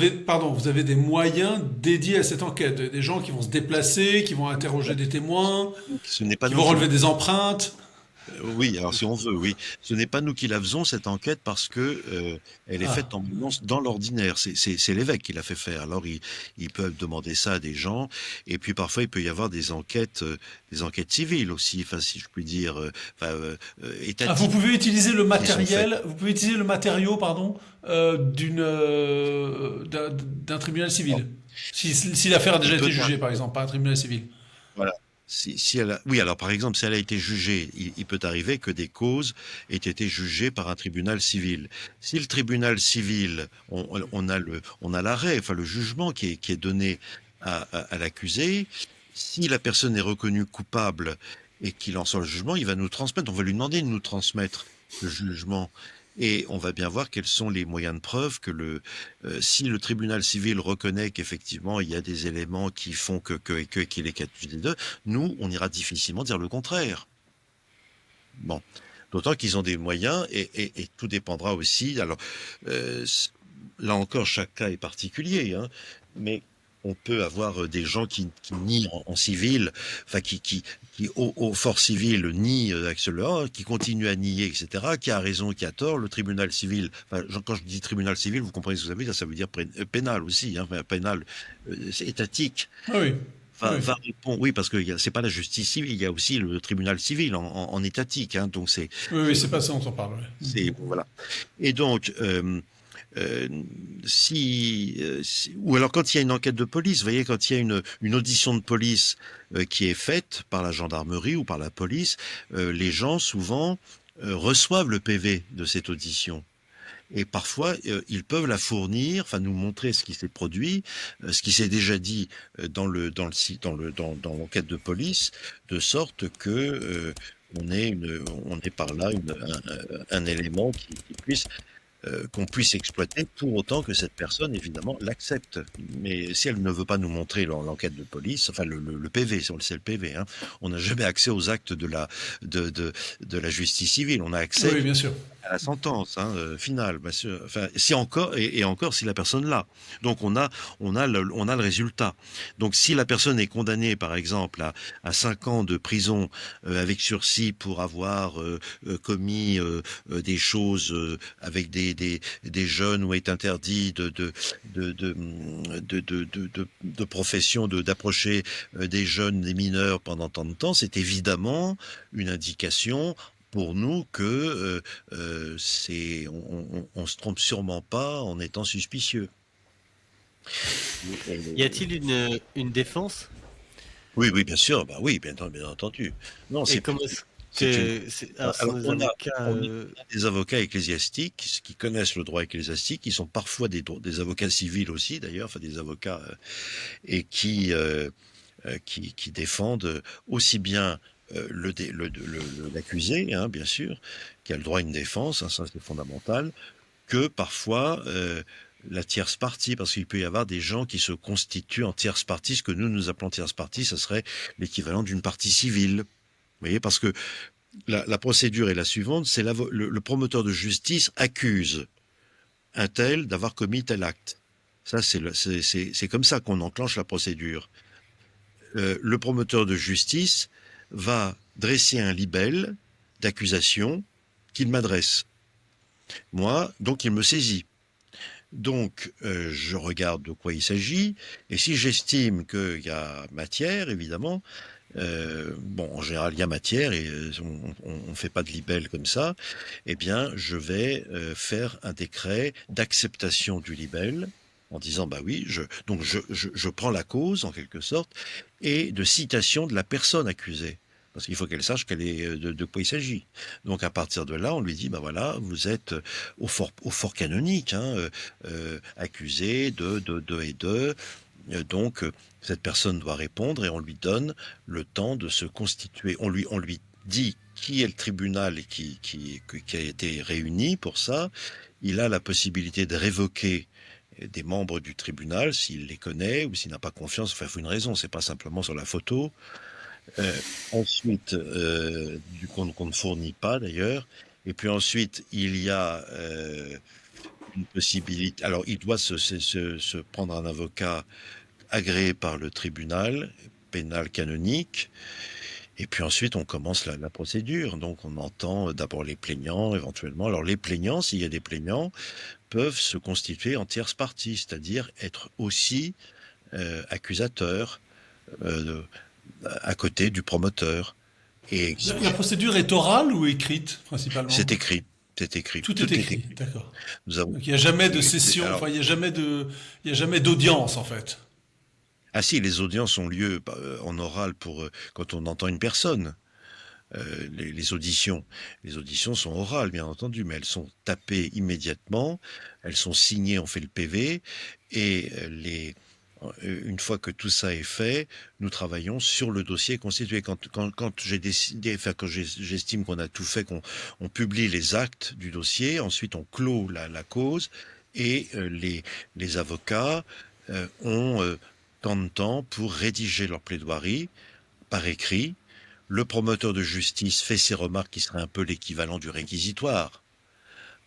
avez des moyens dédiés à cette enquête, des gens qui vont se déplacer, qui vont interroger des témoins, Ce n'est pas qui nous vont qui relever des empreintes. Oui, alors si on veut, oui. Ce n'est pas nous qui la faisons, cette enquête, parce que elle est faite Ah. dans l'ordinaire. C'est l'évêque qui l'a fait faire. Alors, ils peuvent demander ça à des gens. Et puis, parfois, il peut y avoir des enquêtes civiles aussi, enfin, si je puis dire, Ah, vous étatiques. pouvez utiliser le Qui sont faites. matériel, vous pouvez utiliser le matériau, pardon, d'un tribunal civil. Si l'affaire a Il déjà peut été jugée, par exemple, par un tribunal civil. Voilà. Si oui, alors par exemple, si elle a été jugée, il peut arriver que des causes aient été jugées par un tribunal civil. Si le tribunal civil, on a l'arrêt, enfin le jugement qui est donné à l'accusé, si la personne est reconnue coupable et qu'il en sort le jugement, il va nous transmettre, on va lui demander de nous transmettre le jugement. Et on va bien voir quels sont les moyens de preuve si le tribunal civil reconnaît qu'effectivement il y a des éléments qui font qu'il est accusé d'eux, nous, on ira difficilement dire le contraire. Bon. D'autant qu'ils ont des moyens et tout dépendra aussi. Alors, là encore, chaque cas est particulier, hein, mais on peut avoir des gens qui nient en civil, enfin qui au fort civil nient cela, qui continuent à nier, etc., qui a raison, qui a tort. Le tribunal civil, enfin, quand je dis tribunal civil, vous comprenez ce que ça veut dire, ça veut dire pénal aussi, hein, enfin, pénal, c'est étatique. Ah oui, ah oui. Va répondre, oui, parce que c'est pas la justice civile, il y a aussi le tribunal civil en étatique, hein, donc Oui, oui, c'est pas ça dont on parle. Ouais. voilà. Et donc, euh, ou alors quand il y a une enquête de police, vous voyez, quand il y a une audition de police qui est faite par la gendarmerie ou par la police, les gens souvent reçoivent le PV de cette audition. Et parfois, ils peuvent la fournir, enfin nous montrer ce qui s'est produit, ce qui s'est déjà dit dans l'enquête de police, de sorte que on ait par là un élément qui puisse qu'on puisse exploiter pour autant que cette personne, évidemment, l'accepte. Mais si elle ne veut pas nous montrer l'enquête de police, enfin le PV, si on le sait le PV, hein, on n'a jamais accès aux actes de la justice civile. On a Oui, accès oui, bien sûr. à la sentence finale. Enfin, si encore et encore si la personne l'a. Donc on a le résultat. Donc si la personne est condamnée, par exemple, à 5 ans de prison avec sursis pour avoir commis des choses avec des jeunes ou est interdit de profession d'approcher des jeunes, des mineurs pendant tant de temps, c'est évidemment une indication pour nous que on se trompe sûrement pas en étant suspicieux. Y a-t-il une défense? Oui, oui, bien sûr, bah oui, bien entendu. Non, Et comment est-ce c'est une. alors ce sont Alors des avocats on a des avocats ecclésiastiques qui connaissent le droit ecclésiastique, qui sont parfois des avocats civils aussi d'ailleurs, enfin des avocats et qui défendent aussi bien l'accusé, hein, bien sûr, qui a le droit à une défense, hein, ça c'est fondamental, que parfois la tierce partie, parce qu'il peut y avoir des gens qui se constituent en tierce partie, ce que nous appelons tierce partie, ce serait l'équivalent d'une partie civile. Vous voyez, parce que la procédure est la suivante, c'est le promoteur de justice accuse un tel d'avoir commis tel acte. Ça, c'est comme ça qu'on enclenche la procédure. Le promoteur de justice va dresser un libelle d'accusation qu'il m'adresse. Moi, donc il me saisit. Donc, je regarde de quoi il s'agit, et si j'estime qu'il y a matière, évidemment, en général, il y a matière, et on ne fait pas de libelle comme ça, eh bien, je vais faire un décret d'acceptation du libelle, en disant, bah oui, je prends la cause, en quelque sorte, et de citation de la personne accusée. Parce qu'il faut qu'elle sache de quoi il s'agit. Donc à partir de là, on lui dit, bah voilà, vous êtes au fort canonique, accusé de et de. Donc cette personne doit répondre et on lui donne le temps de se constituer. On lui dit qui est le tribunal qui a été réuni pour ça. Il a la possibilité de révoquer des membres du tribunal s'il les connaît ou s'il n'a pas confiance. Enfin, il faut une raison, c'est pas simplement sur la photo. Ensuite, qu'on ne fournit pas d'ailleurs. Et puis ensuite, il y a une possibilité. Alors, il doit se prendre un avocat agréé par le tribunal pénal canonique. Et puis ensuite, on commence la procédure. Donc, on entend d'abord les plaignants, éventuellement. Alors, les plaignants, s'il y a des plaignants, peuvent se constituer en tierce partie, c'est-à-dire être aussi accusateurs à côté du promoteur. Et La procédure est orale ou écrite, principalement? c'est écrit. C'est écrit. Tout est écrit, d'accord. Nous avons... Donc il n'y a jamais de session, Alors, enfin il n'y a jamais d'audience en fait. ah si, les audiences ont lieu en oral quand on entend une personne. Les auditions. Les auditions sont orales, bien entendu, mais elles sont tapées immédiatement, elles sont signées, on fait le PV, et une fois que tout ça est fait, nous travaillons sur le dossier constitué. Quand j'ai décidé, enfin quand j'estime qu'on a tout fait, on publie les actes du dossier, ensuite on clôt la cause, et les avocats ont tant de temps pour rédiger leur plaidoirie par écrit. Le promoteur de justice fait ses remarques qui seraient un peu l'équivalent du réquisitoire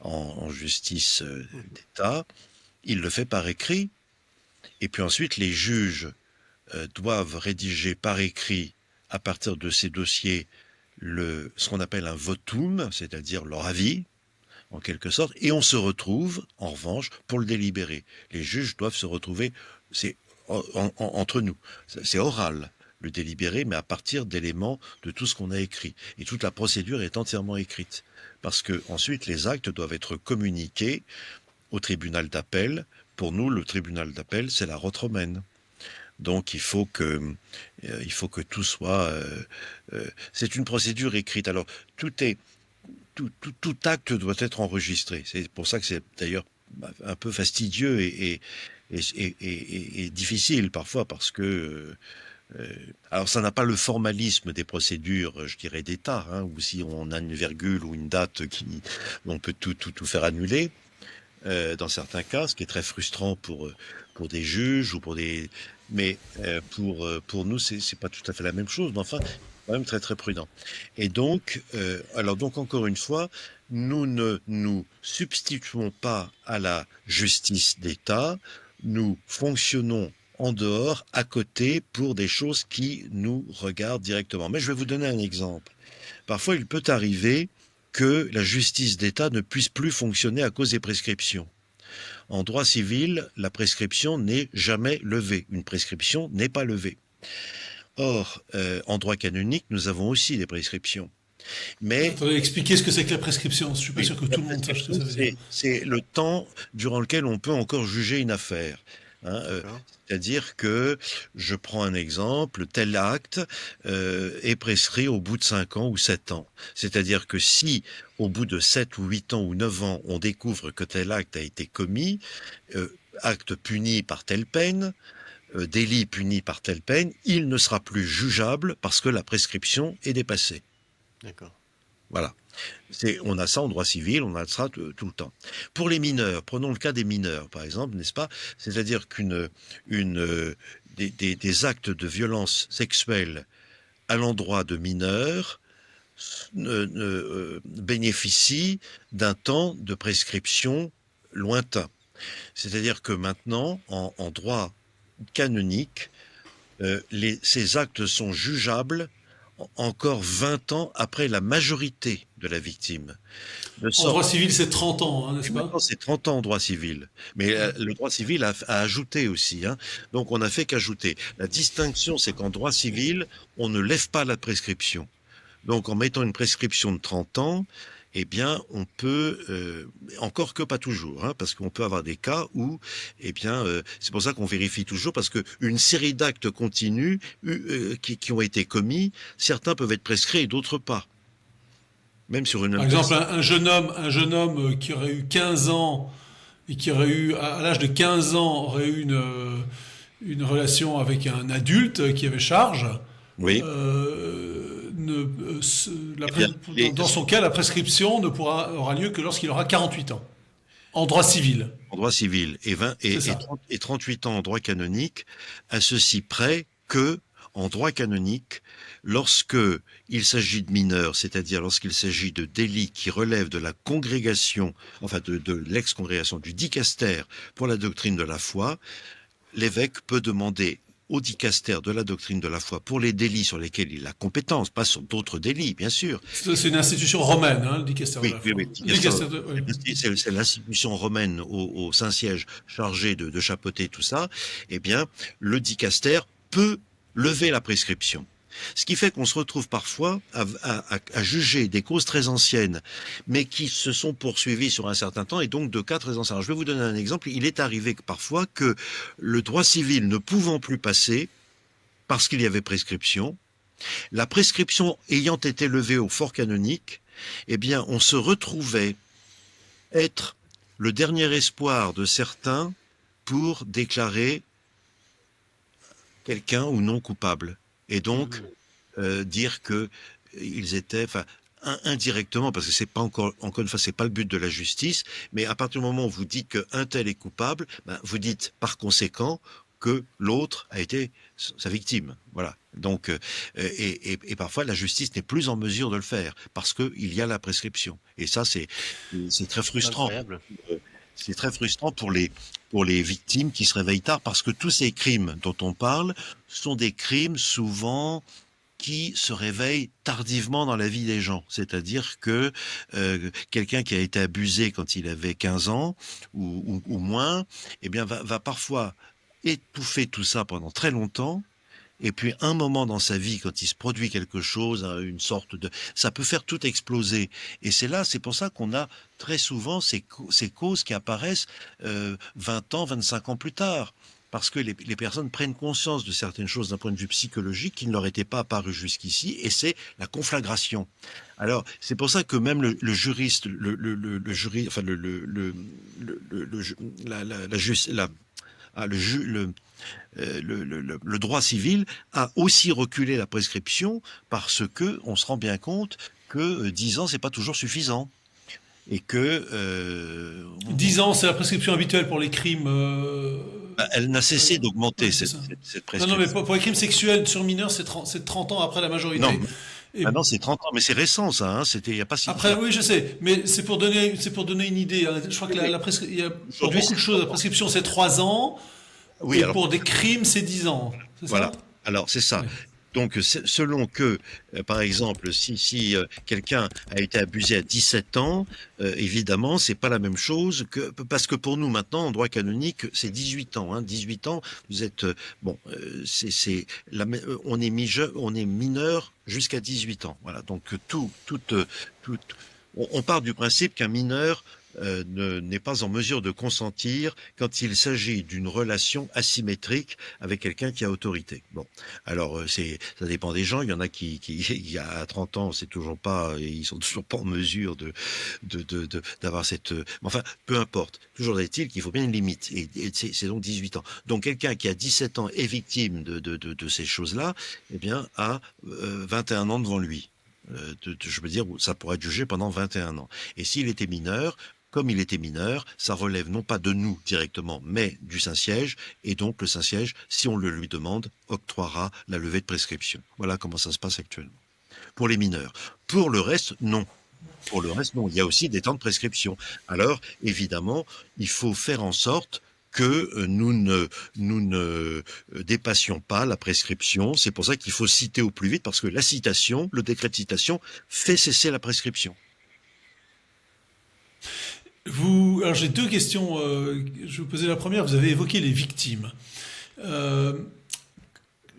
en justice d'État. Il le fait par écrit. Et puis ensuite, les juges doivent rédiger par écrit, à partir de ces dossiers, ce qu'on appelle un votum, c'est-à-dire leur avis, en quelque sorte. Et on se retrouve, en revanche, pour le délibérer. Les juges doivent se retrouver, c'est entre nous. C'est oral, le délibéré, mais à partir d'éléments de tout ce qu'on a écrit. Et toute la procédure est entièrement écrite. Parce que ensuite, les actes doivent être communiqués au tribunal d'appel. Pour nous, le tribunal d'appel, c'est la rote romaine. Donc, il faut que tout soit... c'est une procédure écrite. Alors, tout acte doit être enregistré. C'est pour ça que c'est d'ailleurs un peu fastidieux et difficile parfois, parce que... alors, ça n'a pas le formalisme des procédures, je dirais, d'État, où si on a une virgule ou une date on peut tout faire annuler. Dans certains cas, ce qui est très frustrant pour des juges ou mais pour nous, c'est pas tout à fait la même chose. Mais enfin, quand même très très prudent. Et donc, donc encore une fois, nous ne nous substituons pas à la justice d'État. Nous fonctionnons en dehors, à côté, pour des choses qui nous regardent directement. Mais je vais vous donner un exemple. Parfois, il peut arriver que la justice d'État ne puisse plus fonctionner à cause des prescriptions. En droit civil, la prescription n'est jamais levée. Une prescription n'est pas levée. Or, en droit canonique, nous avons aussi des prescriptions. Mais attendez, expliquez ce que c'est que la prescription. Je suis pas sûr que tout le monde sache ce que ça veut dire. C'est le temps durant lequel on peut encore juger une affaire. C'est-à-dire que, je prends un exemple, tel acte est prescrit au bout de 5 ans ou 7 ans. C'est-à-dire que si, au bout de 7 ou 8 ans ou 9 ans, on découvre que tel acte a été commis, acte puni par telle peine, délit puni par telle peine, il ne sera plus jugeable parce que la prescription est dépassée. D'accord. Voilà. On a ça en droit civil, on a ça tout le temps. Pour les mineurs, prenons le cas des mineurs, par exemple, n'est-ce pas? C'est-à-dire des actes de violence sexuelle à l'endroit de mineurs bénéficie d'un temps de prescription lointain. C'est-à-dire que maintenant, en droit canonique, ces actes sont jugeables encore 20 ans après la majorité de la victime. De En droit sorte civil, c'est 30 ans, hein, et n'est-ce maintenant, pas? c'est 30 ans en droit civil. Mais Ouais. le droit civil a ajouté aussi, hein. Donc, on n'a fait qu'ajouter. La distinction, c'est qu'en droit civil, on ne lève pas la prescription. Donc, en mettant une prescription de 30 ans, eh bien, on peut, encore que pas toujours, hein, parce qu'on peut avoir des cas où, eh bien, c'est pour ça qu'on vérifie toujours, parce que une série d'actes continus qui ont été commis, certains peuvent être prescrits et d'autres pas, même sur une Par même exemple, personne. un jeune homme qui aurait eu 15 ans et qui aurait eu, à l'âge de 15 ans, aurait eu une relation avec un adulte qui avait charge, Oui. ne, Eh bien, dans son cas, la prescription aura lieu que lorsqu'il aura 48 ans, en droit civil. en droit civil et, 20, C'est ça. 30 et 38 ans en droit canonique, à ceci près que, en droit canonique, lorsque il s'agit de mineurs, c'est-à-dire lorsqu'il s'agit de délits qui relèvent de la congrégation, enfin de l'ex-congrégation, du dicaster pour la doctrine de la foi, l'évêque peut demander au dicaster de la doctrine de la foi pour les délits sur lesquels il a compétence, pas sur d'autres délits, bien sûr. C'est une institution romaine, hein, le dicaster de Oui, la oui, foi. oui, Le dicaster oui. c'est l'institution romaine au Saint-Siège chargée de chapeauter tout ça. Eh bien, le dicaster peut lever la prescription. Ce qui fait qu'on se retrouve parfois à juger des causes très anciennes, mais qui se sont poursuivies sur un certain temps, et donc de cas très anciens. Alors, je vais vous donner un exemple. Il est arrivé parfois que le droit civil ne pouvant plus passer, parce qu'il y avait prescription, la prescription ayant été levée au fort canonique, eh bien, on se retrouvait être le dernier espoir de certains pour déclarer quelqu'un ou non coupable. Et donc, dire que ils étaient, enfin, indirectement, parce que c'est pas encore une fois, c'est pas le but de la justice, mais à partir du moment où vous dites qu'un tel est coupable, ben, vous dites par conséquent que l'autre a été sa victime. Voilà. Donc, et parfois la justice n'est plus en mesure de le faire parce qu'il y a la prescription. Et ça, c'est très C'est frustrant. incroyable. C'est très frustrant pour les victimes qui se réveillent tard parce que tous ces crimes dont on parle sont des crimes souvent qui se réveillent tardivement dans la vie des gens. C'est-à-dire que quelqu'un qui a été abusé quand il avait 15 ans ou moins, eh bien va parfois étouffer tout ça pendant très longtemps. Et puis un moment dans sa vie, quand il se produit quelque chose, hein, une sorte de, ça peut faire tout exploser. Et c'est pour ça qu'on a très souvent ces causes qui apparaissent 20 ans, 25 ans plus tard. Parce que les personnes prennent conscience de certaines choses d'un point de vue psychologique qui ne leur étaient pas apparues jusqu'ici, et c'est la conflagration. Alors, c'est pour ça que même le juriste, le jury, enfin le droit civil a aussi reculé la prescription parce que on se rend bien compte que 10 ans, c'est pas toujours suffisant. Et que 10 ans, c'est la prescription habituelle pour les crimes. Elle n'a cessé Ouais, d'augmenter c'est ça. cette Non, non, mais prescription. pour les crimes sexuels sur mineurs, c'est 30 ans après la Non, majorité. Et maintenant c'est 30 ans, mais c'est récent ça, hein, c'était il y a pas si après, oui, je sais, mais c'est pour donner une idée, hein. Je crois que oui, oui. pour Aujourd'hui beaucoup c'est de choses, 30 la ans. prescription c'est 3 ans, Oui, et alors pour des crimes c'est 10 ans. C'est voilà. ça? Alors c'est ça. Oui. Donc selon que, par exemple, si quelqu'un a été abusé à 17 ans, évidemment, c'est pas la même chose que parce que pour nous maintenant en droit canonique, c'est 18 ans. Hein, 18 ans, vous êtes bon, on est mineur jusqu'à 18 ans. Voilà. Donc tout, on part du principe qu'un mineur n'est pas en mesure de consentir quand il s'agit d'une relation asymétrique avec quelqu'un qui a autorité. Bon, alors ça dépend des gens. Il y en a il y a 30 ans, c'est toujours pas, ils sont toujours pas en mesure d'avoir cette. Enfin, peu importe. Toujours est-il qu'il faut bien une limite. Et c'est donc 18 ans. Donc quelqu'un qui a 17 ans est victime de ces choses-là, eh bien a 21 ans devant lui. Je veux dire, ça pourrait être jugé pendant 21 ans. Et s'il était mineur, comme il était mineur, ça relève non pas de nous directement, mais du Saint-Siège, et donc le Saint-Siège, si on le lui demande, octroiera la levée de prescription. Voilà comment ça se passe actuellement. pour les mineurs. Pour le reste, non. Pour le reste, non. Il y a aussi des temps de prescription. Alors, évidemment, il faut faire en sorte que nous ne dépassions pas la prescription. C'est pour ça qu'il faut citer au plus vite, parce que la citation, le décret de citation, fait cesser la prescription. Alors j'ai deux questions. Je vais vous poser la première. Vous avez évoqué les victimes. Euh,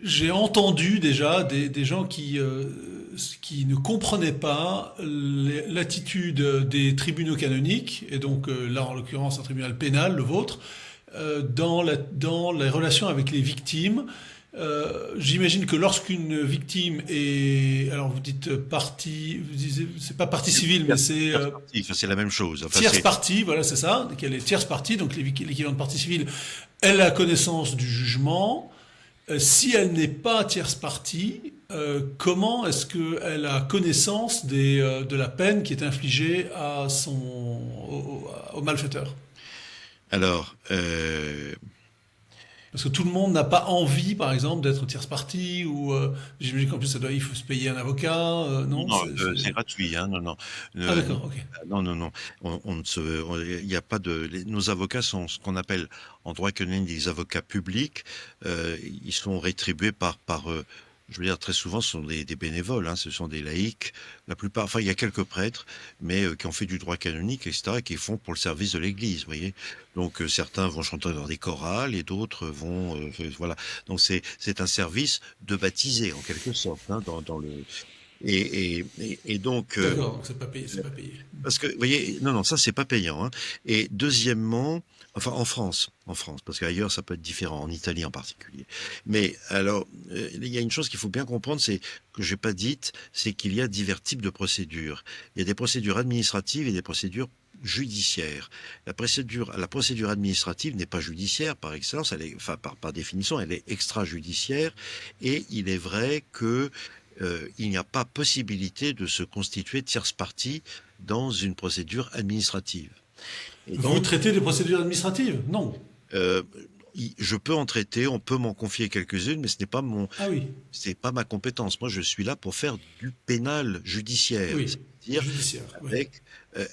j'ai entendu déjà des gens qui ne comprenaient pas l'attitude des tribunaux canoniques, et donc là en l'occurrence un tribunal pénal, le vôtre, dans les relations avec les victimes. J'imagine que lorsqu'une victime est, alors vous dites partie, vous disiez, c'est pas partie civile, mais c'est Tierce partie, enfin, c'est la même chose. Enfin, tierce partie, voilà, c'est ça, qu'elle est tierce partie, donc l'équivalent de partie civile, elle a connaissance du jugement. Si elle n'est pas tierce partie, comment est-ce qu'elle a connaissance de la peine qui est infligée au malfaiteur? Alors, Parce que tout le monde n'a pas envie, par exemple, d'être tierce partie, ou j'imagine qu'en plus il faut se payer un avocat, non? non, c'est gratuit, hein, non, non. Ah Euh, d'accord, ok. non, non, non. On ne se, il n'y a pas nos avocats sont ce qu'on appelle en droit canonique des avocats publics. Ils sont rétribués je veux dire, très souvent, ce sont des bénévoles, hein, ce sont des laïcs. La plupart, enfin, il y a quelques prêtres, mais qui ont fait du droit canonique, etc., et qui font pour le service de l'Église, vous voyez. Donc, certains vont chanter dans des chorales, et d'autres vont, voilà. Donc, c'est un service de baptisé, en quelque sorte, hein, dans le, et donc, D'accord, donc c'est pas payé, c'est pas payé. parce que, vous voyez, non, non, ça, c'est pas payant, hein. Et deuxièmement, enfin, en France, parce qu'ailleurs, ça peut être différent, en Italie en particulier. Mais alors, il y a une chose qu'il faut bien comprendre, c'est que j'ai pas dite, c'est qu'il y a divers types de procédures. Il y a des procédures administratives et des procédures judiciaires. La procédure administrative n'est pas judiciaire par excellence, enfin, par définition, elle est extrajudiciaire. Et il est vrai que il n'y a pas possibilité de se constituer tierce partie dans une procédure administrative. Et Vous donc, traitez des procédures administratives? Non. euh, je peux en traiter, on peut m'en confier quelques-unes, mais Ah oui, c'est pas ma compétence. Moi, je suis là pour faire du pénal judiciaire, oui, c'est-à-dire judiciaire, oui. avec,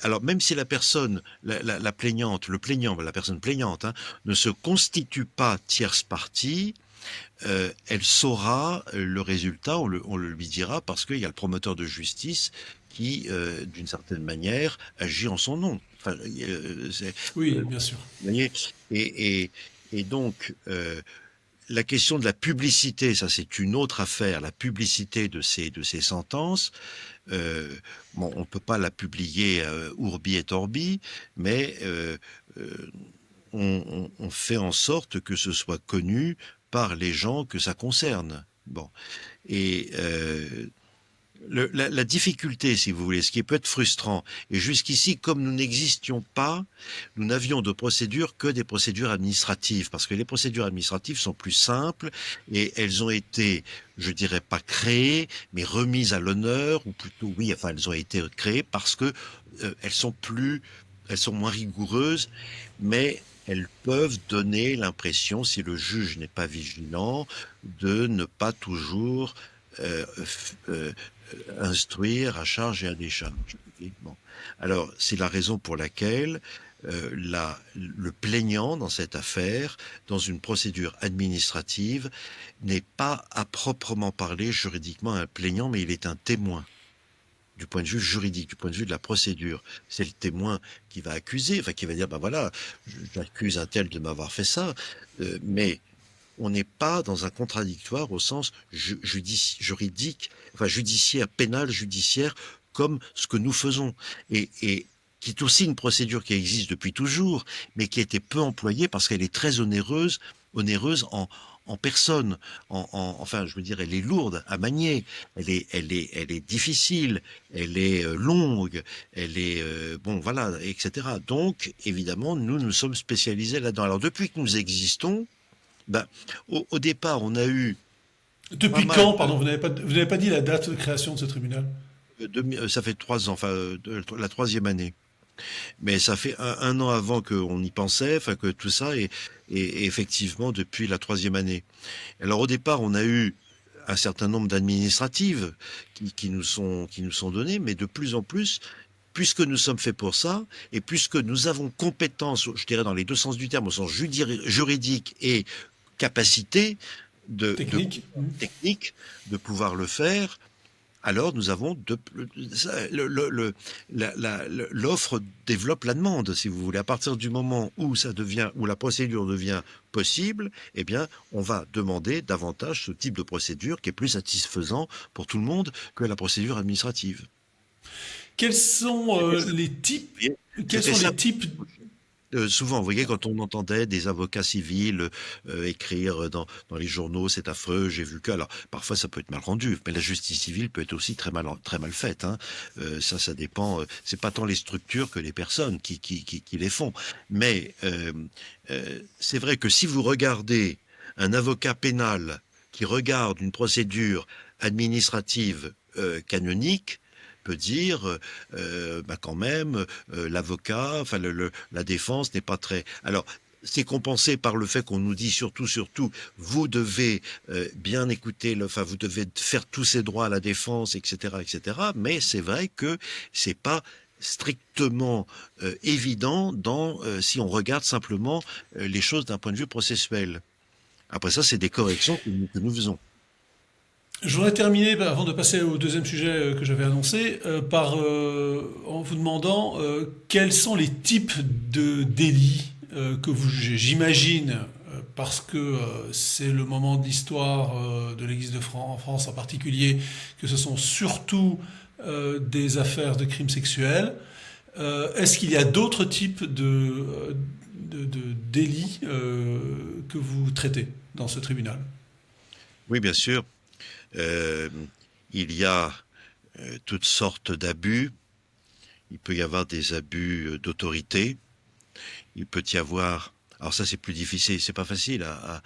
alors même si la personne, la plaignante, le plaignant, la personne plaignante, hein, ne se constitue pas tierce partie, elle saura le résultat, on le lui dira, parce qu'il y a le promoteur de justice qui, d'une certaine manière, agit en son nom. Enfin, Oui, bien sûr. vous voyez, et, et, et donc, la question de la publicité, ça c'est une autre affaire, la publicité de ces sentences. Bon, on peut pas la publier urbi et orbi, mais on fait en sorte que ce soit connu par les gens que ça concerne. Bon, et la difficulté, si vous voulez, ce qui peut être frustrant, et jusqu'ici, comme nous n'existions pas, nous n'avions de procédures que des procédures administratives, parce que les procédures administratives sont plus simples et elles ont été, je dirais pas créées, mais remises à l'honneur, ou plutôt, oui, enfin, elles ont été créées parce que elles sont moins rigoureuses, mais elles peuvent donner l'impression, si le juge n'est pas vigilant, de ne pas toujours euh, euh, instruire à charge et à décharge. Okay, bon. Alors, c'est la raison pour laquelle le plaignant dans cette affaire, dans une procédure administrative, n'est pas à proprement parler juridiquement un plaignant, mais il est un témoin. Du point de vue juridique, du point de vue de la procédure, c'est le témoin qui va accuser, enfin qui va dire, ben voilà, j'accuse un tel de m'avoir fait ça, mais on n'est pas dans un contradictoire au sens juridique, enfin judiciaire, pénal, judiciaire, comme ce que nous faisons. Et qui est aussi une procédure qui existe depuis toujours, mais qui a été peu employée parce qu'elle est très onéreuse en personne. Enfin, je veux dire, elle est lourde à manier, elle est difficile, elle est longue, elle est bon, voilà, etc. Donc, évidemment, nous sommes spécialisés là-dedans. Alors, depuis que nous existons, ben, au départ, on a eu pas Depuis mal quand, pardon, vous n'avez pas dit la date de création de ce tribunal? ça fait 3 ans, enfin, la troisième année. Mais ça fait un an avant qu'on y pensait, enfin que tout ça, et effectivement depuis la troisième année. Alors au départ, on a eu un certain nombre d'administratives qui nous sont données, mais de plus en plus, puisque nous sommes faits pour ça, et puisque nous avons compétence, je dirais dans les deux sens du terme, au sens juridique et capacité Technique. technique de pouvoir le faire, alors nous avons l'offre développe la demande, si vous voulez. À partir du moment où où la procédure devient possible, eh bien, on va demander davantage ce type de procédure qui est plus satisfaisant pour tout le monde que la procédure administrative. Quels sont les types Quels sont les types Souvent, vous voyez, quand on entendait des avocats civils écrire dans les journaux, c'est affreux, j'ai vu que... Alors, parfois, ça peut être mal rendu, mais la justice civile peut être aussi très mal faite. Hein. Ça dépend... c'est pas tant les structures que les personnes qui les font. Mais c'est vrai que si vous regardez un avocat pénal qui regarde une procédure administrative canonique, peut dire quand même l'avocat, enfin la défense n'est pas très... Alors, c'est compensé par le fait qu'on nous dit surtout, vous devez bien écouter, vous devez faire tous ces droits à la défense, etc., etc. Mais c'est vrai que c'est pas strictement évident si on regarde simplement les choses d'un point de vue processuel. Après ça, c'est des corrections que nous faisons. Je voudrais terminer, avant de passer au deuxième sujet que j'avais annoncé, en vous demandant quels sont les types de délits que vous jugez. J'imagine, parce que c'est le moment de l'histoire de l'Église en France en particulier, que ce sont surtout des affaires de crimes sexuels. Est-ce qu'il y a d'autres types de délits que vous traitez dans ce tribunal? Oui, bien sûr. Il y a toutes sortes d'abus. Il peut y avoir des abus d'autorité. Il peut y avoir... Alors ça, c'est plus difficile, c'est pas facile à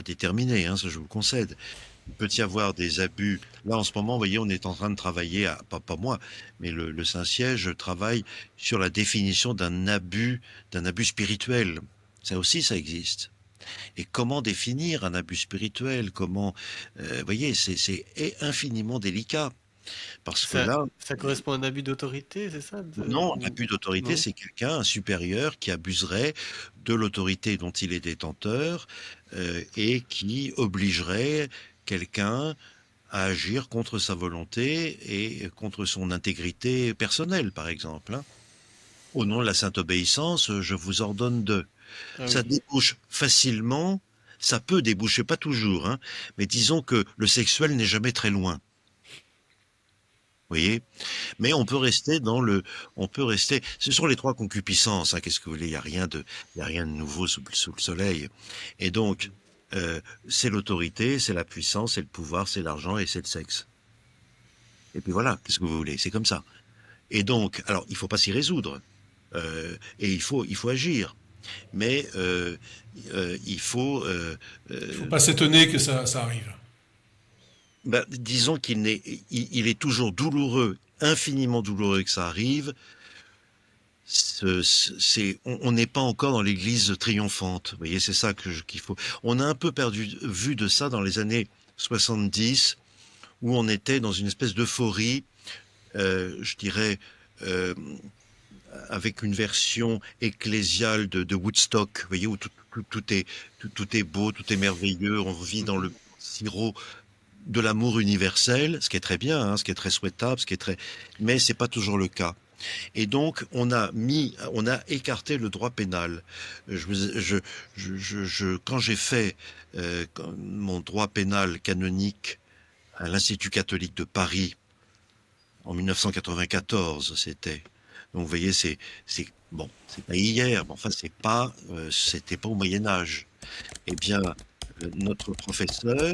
déterminer, hein, ça je vous le concède. Il peut y avoir des abus. Là, en ce moment, vous voyez, on est en train de travailler, pas moi, mais le Saint-Siège travaille sur la définition d'un abus spirituel. Ça aussi, ça existe. Et comment définir un abus spirituel? Comment, vous voyez, c'est infiniment délicat. Parce que là, Ça correspond à un abus d'autorité, c'est ça? non, un abus d'autorité, Non. c'est quelqu'un, un supérieur, qui abuserait de l'autorité dont il est détenteur et qui obligerait quelqu'un à agir contre sa volonté et contre son intégrité personnelle, par exemple. Hein. Au nom de la sainte obéissance, je vous ordonne de... Ah Ça oui. débouche facilement, ça peut déboucher, pas toujours, hein, mais disons que le sexuel n'est jamais très loin. Vous voyez? Mais on peut rester ce sont les trois concupiscences, hein, qu'est-ce que vous voulez, il y a rien de nouveau sous le soleil. Et donc, c'est l'autorité, c'est la puissance, c'est le pouvoir, c'est l'argent et c'est le sexe. Et puis voilà, qu'est-ce que vous voulez, c'est comme ça. Et donc, alors, il faut pas s'y résoudre, et il faut agir. Mais il faut... Il ne faut pas s'étonner que ça arrive. disons qu'il il est toujours douloureux, infiniment douloureux que ça arrive. On n'est pas encore dans l'église triomphante. Vous voyez, c'est ça qu'il faut. On a un peu perdu vue de ça dans les années 70, où on était dans une espèce d'euphorie, je dirais, avec une version ecclésiale de Woodstock, vous voyez, où tout est beau, tout est merveilleux, on vit dans le sirop de l'amour universel, ce qui est très bien, hein, ce qui est très souhaitable, mais c'est pas toujours le cas. Et donc, on a écarté le droit pénal. Quand j'ai fait mon droit pénal canonique à l'Institut catholique de Paris en 1994, c'était. Donc, vous voyez, c'est bon, c'est pas hier, mais enfin, c'était pas au Moyen Âge. Eh bien, notre professeur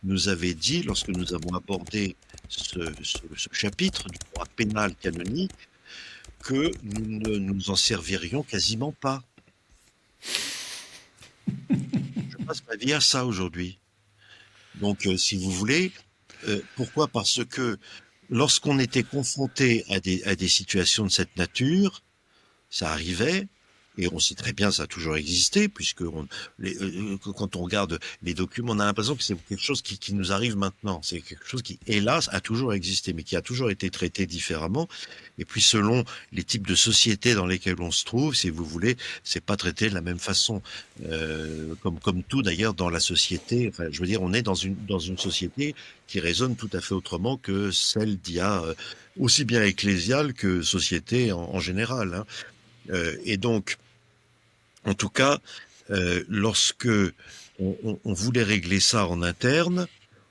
nous avait dit, lorsque nous avons abordé ce chapitre du droit pénal canonique, que nous ne nous en servirions quasiment pas. Je passe ma vie à ça aujourd'hui. Donc, si vous voulez, pourquoi? Parce que lorsqu'on était confronté à des situations de cette nature, ça arrivait, Et on sait très bien ça a toujours existé, puisque quand on regarde les documents, on a l'impression que c'est quelque chose qui nous arrive maintenant. C'est quelque chose qui, hélas, a toujours existé, mais qui a toujours été traité différemment. Et puis selon les types de sociétés dans lesquelles on se trouve, si vous voulez, c'est pas traité de la même façon. Comme tout d'ailleurs dans la société. Enfin, je veux dire, on est dans une société qui résonne tout à fait autrement que celle d'il y a aussi bien ecclésiale que société en général. Hein. Et donc, en tout cas, lorsque on voulait régler ça en interne,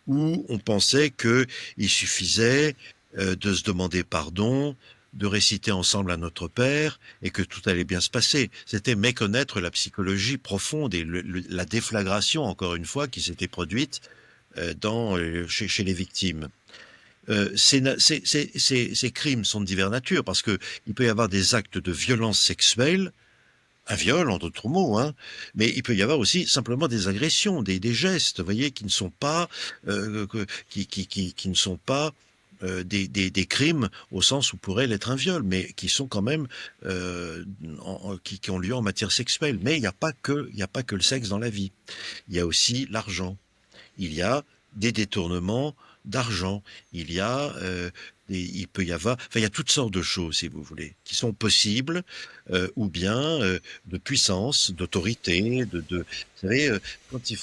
où on pensait qu'il suffisait de se demander pardon, de réciter ensemble à notre Père, et que tout allait bien se passer. C'était méconnaître la psychologie profonde et la déflagration, encore une fois, qui s'était produite chez les victimes. Ces crimes sont de diverses natures, parce que il peut y avoir des actes de violence sexuelle, un viol, en d'autres mots, hein, mais il peut y avoir aussi simplement des agressions, des gestes, vous voyez, qui ne sont pas, qui ne sont pas des crimes au sens où pourrait l'être un viol, mais qui sont quand même qui ont lieu en matière sexuelle. Mais il n'y a pas que le sexe dans la vie. Il y a aussi l'argent. Il y a des détournements d'argent. Il peut y avoir, enfin, il y a toutes sortes de choses, si vous voulez, qui sont possibles, ou bien de puissance, d'autorité, vous savez,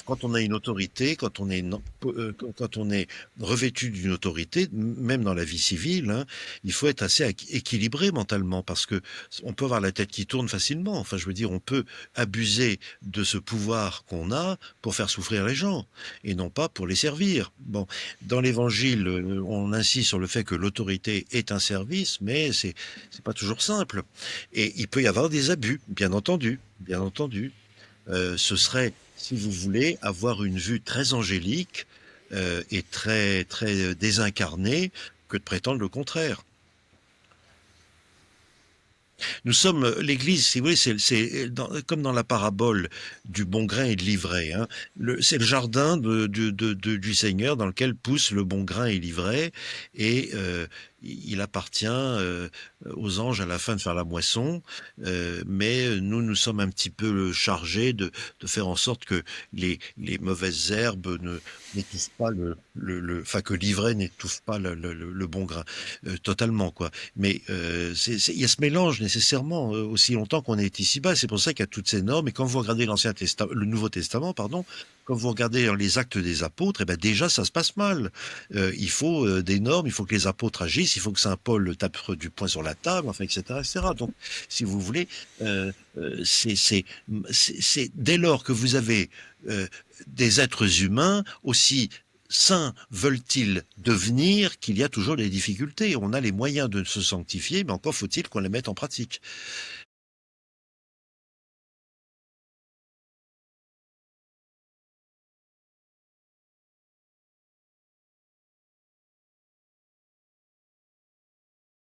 quand on a une autorité, quand on est revêtu d'une autorité, même dans la vie civile, hein, il faut être assez équilibré mentalement, parce que on peut avoir la tête qui tourne facilement. Enfin, je veux dire, on peut abuser de ce pouvoir qu'on a pour faire souffrir les gens, et non pas pour les servir. Bon, dans l'Évangile, on insiste sur le fait que l'autorité est un service, mais c'est pas toujours simple. Et il peut y avoir des abus, bien entendu, bien entendu. Ce serait, si vous voulez, avoir une vue très angélique et très très désincarnée que de prétendre le contraire. Nous sommes l'Église, si vous voulez, comme dans la parabole du bon grain et de l'ivraie. Hein. C'est le jardin du Seigneur dans lequel pousse le bon grain et l'ivraie, et il appartient aux anges à la fin de faire la moisson, mais nous sommes un petit peu chargés de faire en sorte que les mauvaises herbes n'étouffent pas enfin que l'ivraie n'étouffe pas le bon grain totalement, quoi. Mais il y a ce mélange nécessairement aussi longtemps qu'on est ici-bas. C'est pour ça qu'il y a toutes ces normes. Et quand vous regardez le Nouveau Testament, pardon, quand vous regardez les actes des apôtres, eh ben déjà ça se passe mal. Il faut des normes, il faut que les apôtres agissent, il faut que Saint Paul tape du poing sur la table, enfin, etc., etc. Donc, si vous voulez, c'est dès lors que vous avez des êtres humains aussi saints veulent-ils devenir qu'il y a toujours des difficultés. On a les moyens de se sanctifier, mais encore faut-il qu'on les mette en pratique.